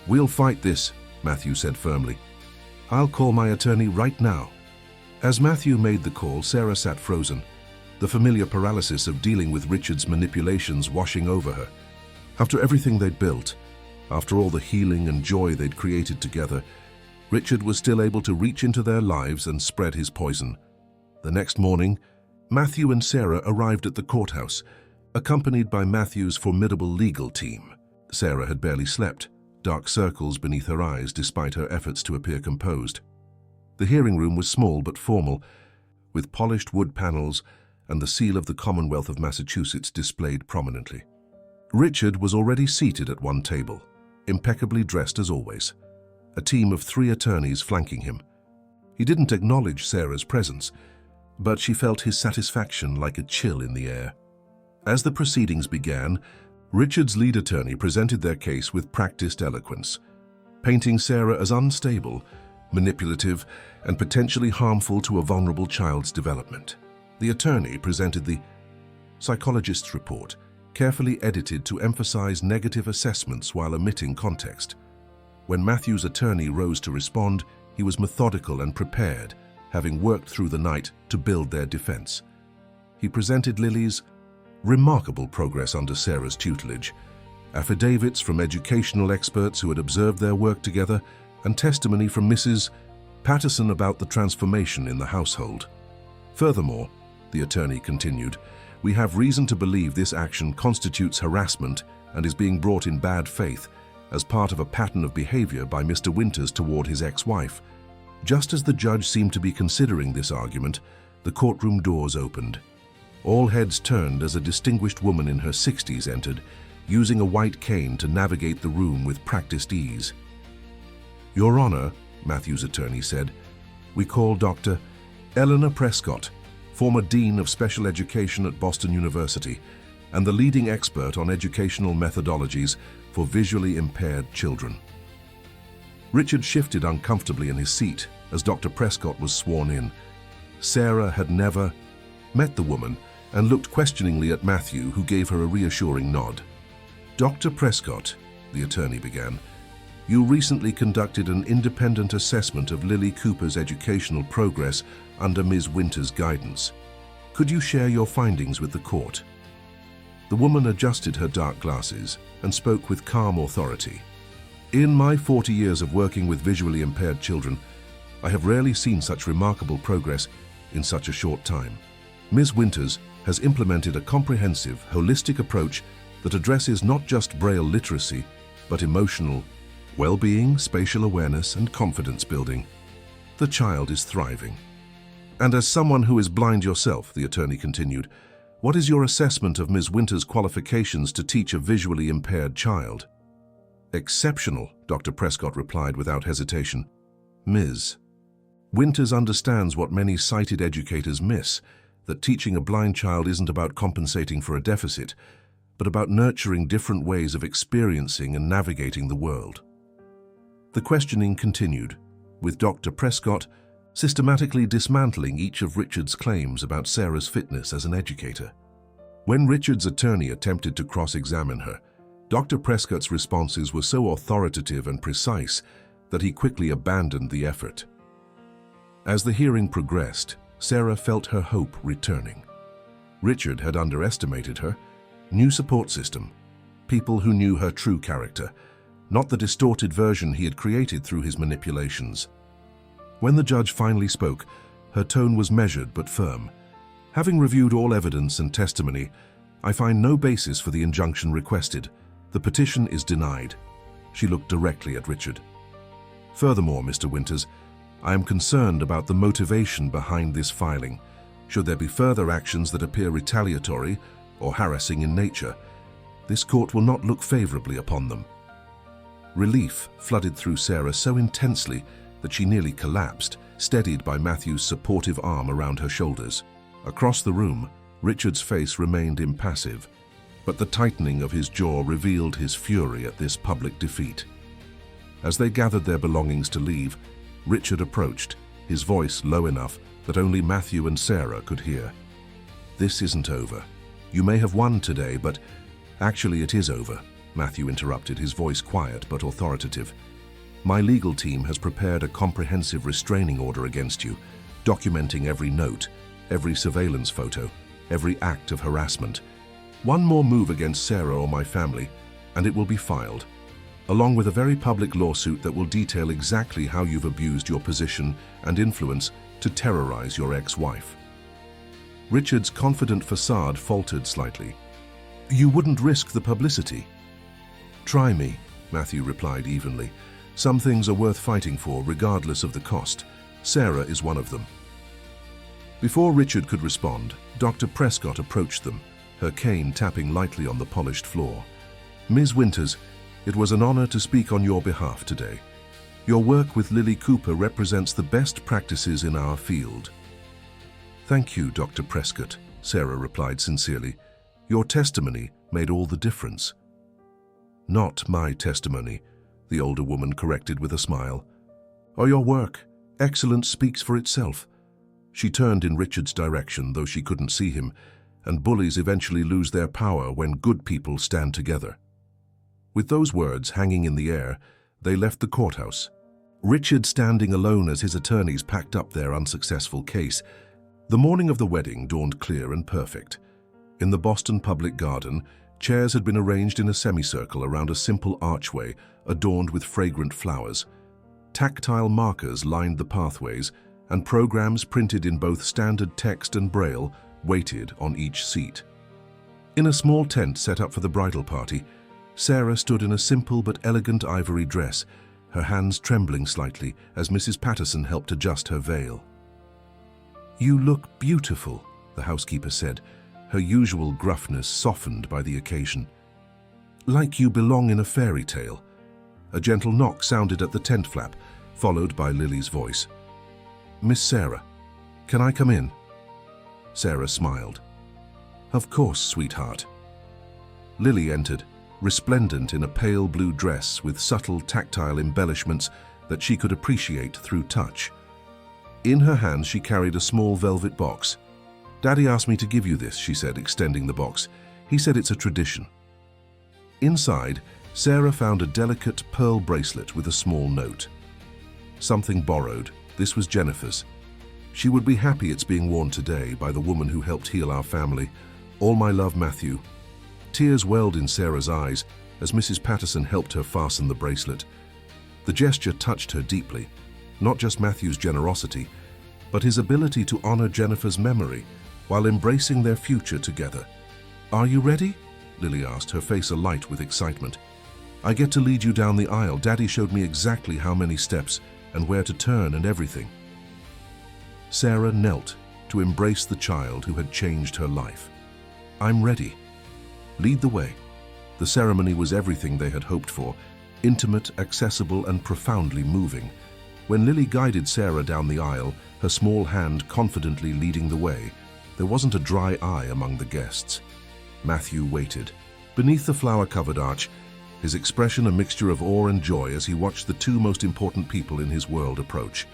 "We'll fight this," Matthew said firmly. "I'll call my attorney right now." As Matthew made the call, Sarah sat frozen, the familiar paralysis of dealing with Richard's manipulations washing over her. After everything they'd built, After all the healing and joy they'd created together, Richard was still able to reach into their lives and spread his poison. The next morning, Matthew and Sarah arrived at the courthouse, accompanied by Matthew's formidable legal team. Sarah had barely slept, dark circles beneath her eyes despite her efforts to appear composed. The hearing room was small but formal, with polished wood panels and the seal of the Commonwealth of Massachusetts displayed prominently. Richard was already seated at one table, impeccably dressed as always, a team of 3 attorneys flanking him. He didn't acknowledge Sarah's presence, but she felt his satisfaction like a chill in the air. As the proceedings began, Richard's lead attorney presented their case with practiced eloquence, painting Sarah as unstable, manipulative, and potentially harmful to a vulnerable child's development. The attorney presented the psychologist's report, carefully edited to emphasize negative assessments while omitting context. When Matthew's attorney rose to respond, he was methodical and prepared, having worked through the night to build their defense. He presented Lily's remarkable progress under Sarah's tutelage, affidavits from educational experts who had observed their work together, and testimony from Mrs. Patterson about the transformation in the household. Furthermore, the attorney continued, we have reason to believe this action constitutes harassment and is being brought in bad faith as part of a pattern of behavior by Mr. Winters toward his ex-wife. Just as the judge seemed to be considering this argument, the courtroom doors opened. All heads turned as a distinguished woman in her 60s entered, using a white cane to navigate the room with practiced ease. Your Honor, Matthew's attorney said, we call Dr. Eleanor Prescott, former Dean of Special Education at Boston University, and the leading expert on educational methodologies for visually impaired children. Richard shifted uncomfortably in his seat as Dr. Prescott was sworn in. Sarah had never met the woman and looked questioningly at Matthew, who gave her a reassuring nod. Dr. Prescott, the attorney began, you recently conducted an independent assessment of Lily Cooper's educational progress under Ms. Winters' guidance. Could you share your findings with the court? The woman adjusted her dark glasses and spoke with calm authority. In my 40 years of working with visually impaired children, I have rarely seen such remarkable progress in such a short time. Ms. Winters has implemented a comprehensive, holistic approach that addresses not just Braille literacy, but emotional well-being, spatial awareness, and confidence building. The child is thriving. And as someone who is blind yourself, the attorney continued, what is your assessment of Ms. Winters' qualifications to teach a visually impaired child? Exceptional, Dr. Prescott replied without hesitation. Ms. Winters understands what many sighted educators miss, that teaching a blind child isn't about compensating for a deficit, but about nurturing different ways of experiencing and navigating the world. The questioning continued, with Dr. Prescott systematically dismantling each of Richard's claims about Sarah's fitness as an educator. When Richard's attorney attempted to cross-examine her, Dr. Prescott's responses were so authoritative and precise that he quickly abandoned the effort. As the hearing progressed, Sarah felt her hope returning. Richard had underestimated her. New support system, people who knew her true character, not the distorted version he had created through his manipulations. When the judge finally spoke, her tone was measured but firm. Having reviewed all evidence and testimony, I find no basis for the injunction requested. The petition is denied. She looked directly at Richard. Furthermore, Mr. Winters, I am concerned about the motivation behind this filing. Should there be further actions that appear retaliatory or harassing in nature, this court will not look favorably upon them. Relief flooded through Sarah so intensely that she nearly collapsed, steadied by Matthew's supportive arm around her shoulders. Across the room, Richard's face remained impassive, but the tightening of his jaw revealed his fury at this public defeat. As they gathered their belongings to leave, Richard approached, his voice low enough that only Matthew and Sarah could hear. This isn't over. You may have won today, but actually it is over, Matthew interrupted, his voice quiet but authoritative. My legal team has prepared a comprehensive restraining order against you, documenting every note, every surveillance photo, every act of harassment. One more move against Sarah or my family, and it will be filed. along with a very public lawsuit that will detail exactly how you've abused your position and influence to terrorize your ex-wife. Richard's confident facade faltered slightly. You wouldn't risk the publicity? Try me, Matthew replied evenly. Some things are worth fighting for, regardless of the cost. Sarah is one of them. Before Richard could respond, Dr. Prescott approached them, her cane tapping lightly on the polished floor. Ms. Winters, it was an honor to speak on your behalf today. Your work with Lily Cooper represents the best practices in our field. Thank you, Dr. Prescott, Sarah replied sincerely. Your testimony made all the difference. Not my testimony, the older woman corrected with a smile. Or your work. Excellence speaks for itself. She turned in Richard's direction, though she couldn't see him, and bullies eventually lose their power when good people stand together. With those words hanging in the air, they left the courthouse. Richard standing alone as his attorneys packed up their unsuccessful case. The morning of the wedding dawned clear and perfect. In the Boston Public Garden, chairs had been arranged in a semicircle around a simple archway adorned with fragrant flowers. Tactile markers lined the pathways, and programs printed in both standard text and Braille waited on each seat. In a small tent set up for the bridal party, Sarah stood in a simple but elegant ivory dress, her hands trembling slightly as Mrs. Patterson helped adjust her veil. You look beautiful, the housekeeper said, her usual gruffness softened by the occasion. Like you belong in a fairy tale. A gentle knock sounded at the tent flap, followed by Lily's voice. Miss Sarah, can I come in? Sarah smiled. Of course, sweetheart. Lily entered, resplendent in a pale blue dress with subtle tactile embellishments that she could appreciate through touch. In her hands she carried a small velvet box. Daddy asked me to give you this, she said, extending the box. He said it's a tradition. Inside, Sarah found a delicate pearl bracelet with a small note. Something borrowed. This was Jennifer's. She would be happy it's being worn today by the woman who helped heal our family. All my love, Matthew. Tears welled in Sarah's eyes as Mrs. Patterson helped her fasten the bracelet. The gesture touched her deeply, not just Matthew's generosity, but his ability to honor Jennifer's memory while embracing their future together. Are you ready? Lily asked, her face alight with excitement. I get to lead you down the aisle. Daddy showed me exactly how many steps and where to turn and everything. Sarah knelt to embrace the child who had changed her life. I'm ready. Lead the way. The ceremony was everything they had hoped for, intimate, accessible, and profoundly moving. When Lily guided Sarah down the aisle, her small hand confidently leading the way, there wasn't a dry eye among the guests. Matthew waited. Beneath the flower-covered arch, his expression a mixture of awe and joy as he watched the two most important people in his world approach.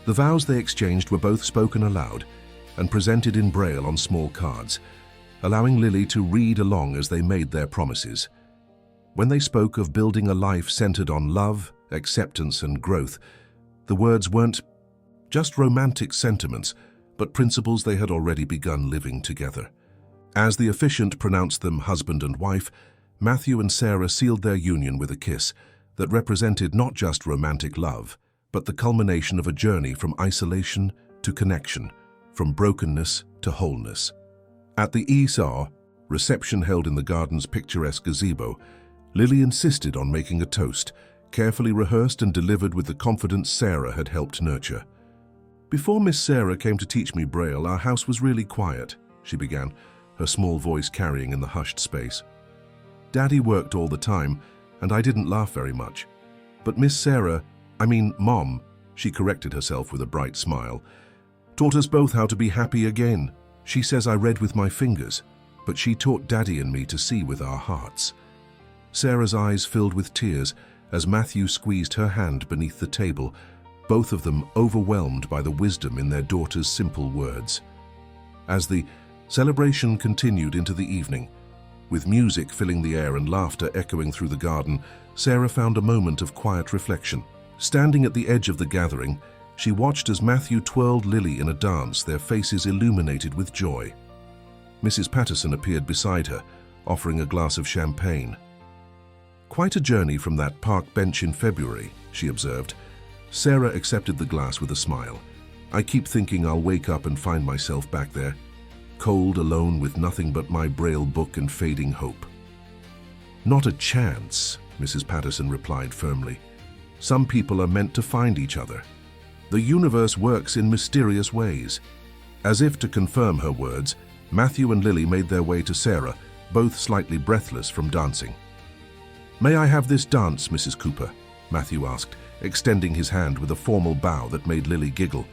The vows they exchanged were both spoken aloud and presented in Braille on small cards, allowing Lily to read along as they made their promises. When they spoke of building a life centered on love, acceptance, and growth, the words weren't just romantic sentiments, but principles they had already begun living together. As the officiant pronounced them husband and wife, Matthew and Sarah sealed their union with a kiss that represented not just romantic love, but the culmination of a journey from isolation to connection, from brokenness to wholeness. At the Esau reception held in the garden's picturesque gazebo, Lily insisted on making a toast, carefully rehearsed and delivered with the confidence Sarah had helped nurture. Before Miss Sarah came to teach me Braille, our house was really quiet, she began, her small voice carrying in the hushed space. Daddy worked all the time, and I didn't laugh very much. But Miss Sarah, Mom, she corrected herself with a bright smile, taught us both how to be happy again. She says I read with my fingers, but she taught Daddy and me to see with our hearts. Sarah's eyes filled with tears as Matthew squeezed her hand beneath the table, both of them overwhelmed by the wisdom in their daughter's simple words. As the celebration continued into the evening, with music filling the air and laughter echoing through the garden, Sarah found a moment of quiet reflection. Standing at the edge of the gathering, she watched as Matthew twirled Lily in a dance, their faces illuminated with joy. Mrs. Patterson appeared beside her, offering a glass of champagne. Quite a journey from that park bench in February, she observed. Sarah accepted the glass with a smile. I keep thinking I'll wake up and find myself back there, cold, alone, with nothing but my Braille book and fading hope. Not a chance, Mrs. Patterson replied firmly. Some people are meant to find each other. The universe works in mysterious ways. As if to confirm her words, Matthew and Lily made their way to Sarah, both slightly breathless from dancing. "May I have this dance, Mrs. Cooper?" Matthew asked, extending his hand with a formal bow that made Lily giggle.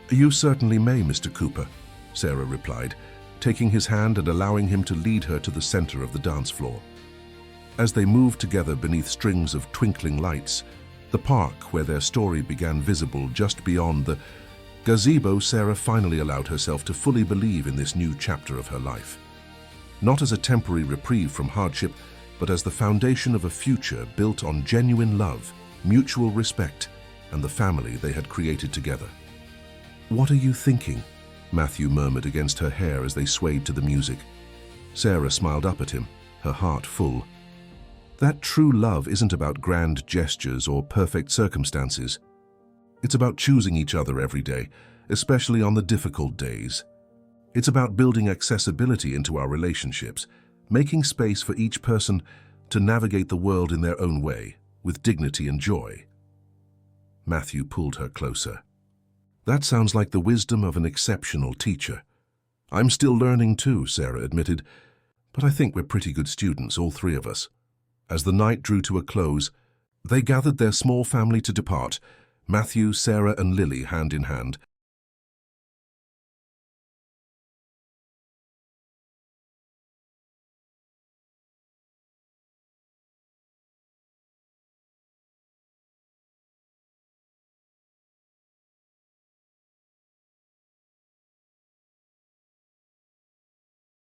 "You certainly may, Mr. Cooper," Sarah replied, taking his hand and allowing him to lead her to the center of the dance floor. As they moved together beneath strings of twinkling lights, the park where their story began visible just beyond the gazebo, Sarah finally allowed herself to fully believe in this new chapter of her life. Not as a temporary reprieve from hardship, but as the foundation of a future built on genuine love, mutual respect, and the family they had created together. "What are you thinking?" Matthew murmured against her hair as they swayed to the music. Sarah smiled up at him, her heart full. That true love isn't about grand gestures or perfect circumstances. It's about choosing each other every day, especially on the difficult days. It's about building accessibility into our relationships, making space for each person to navigate the world in their own way, with dignity and joy. Matthew pulled her closer. "That sounds like the wisdom of an exceptional teacher." "I'm still learning too," Sarah admitted, "but I think we're pretty good students, all three of us." As the night drew to a close, they gathered their small family to depart, Matthew, Sarah, and Lily hand in hand,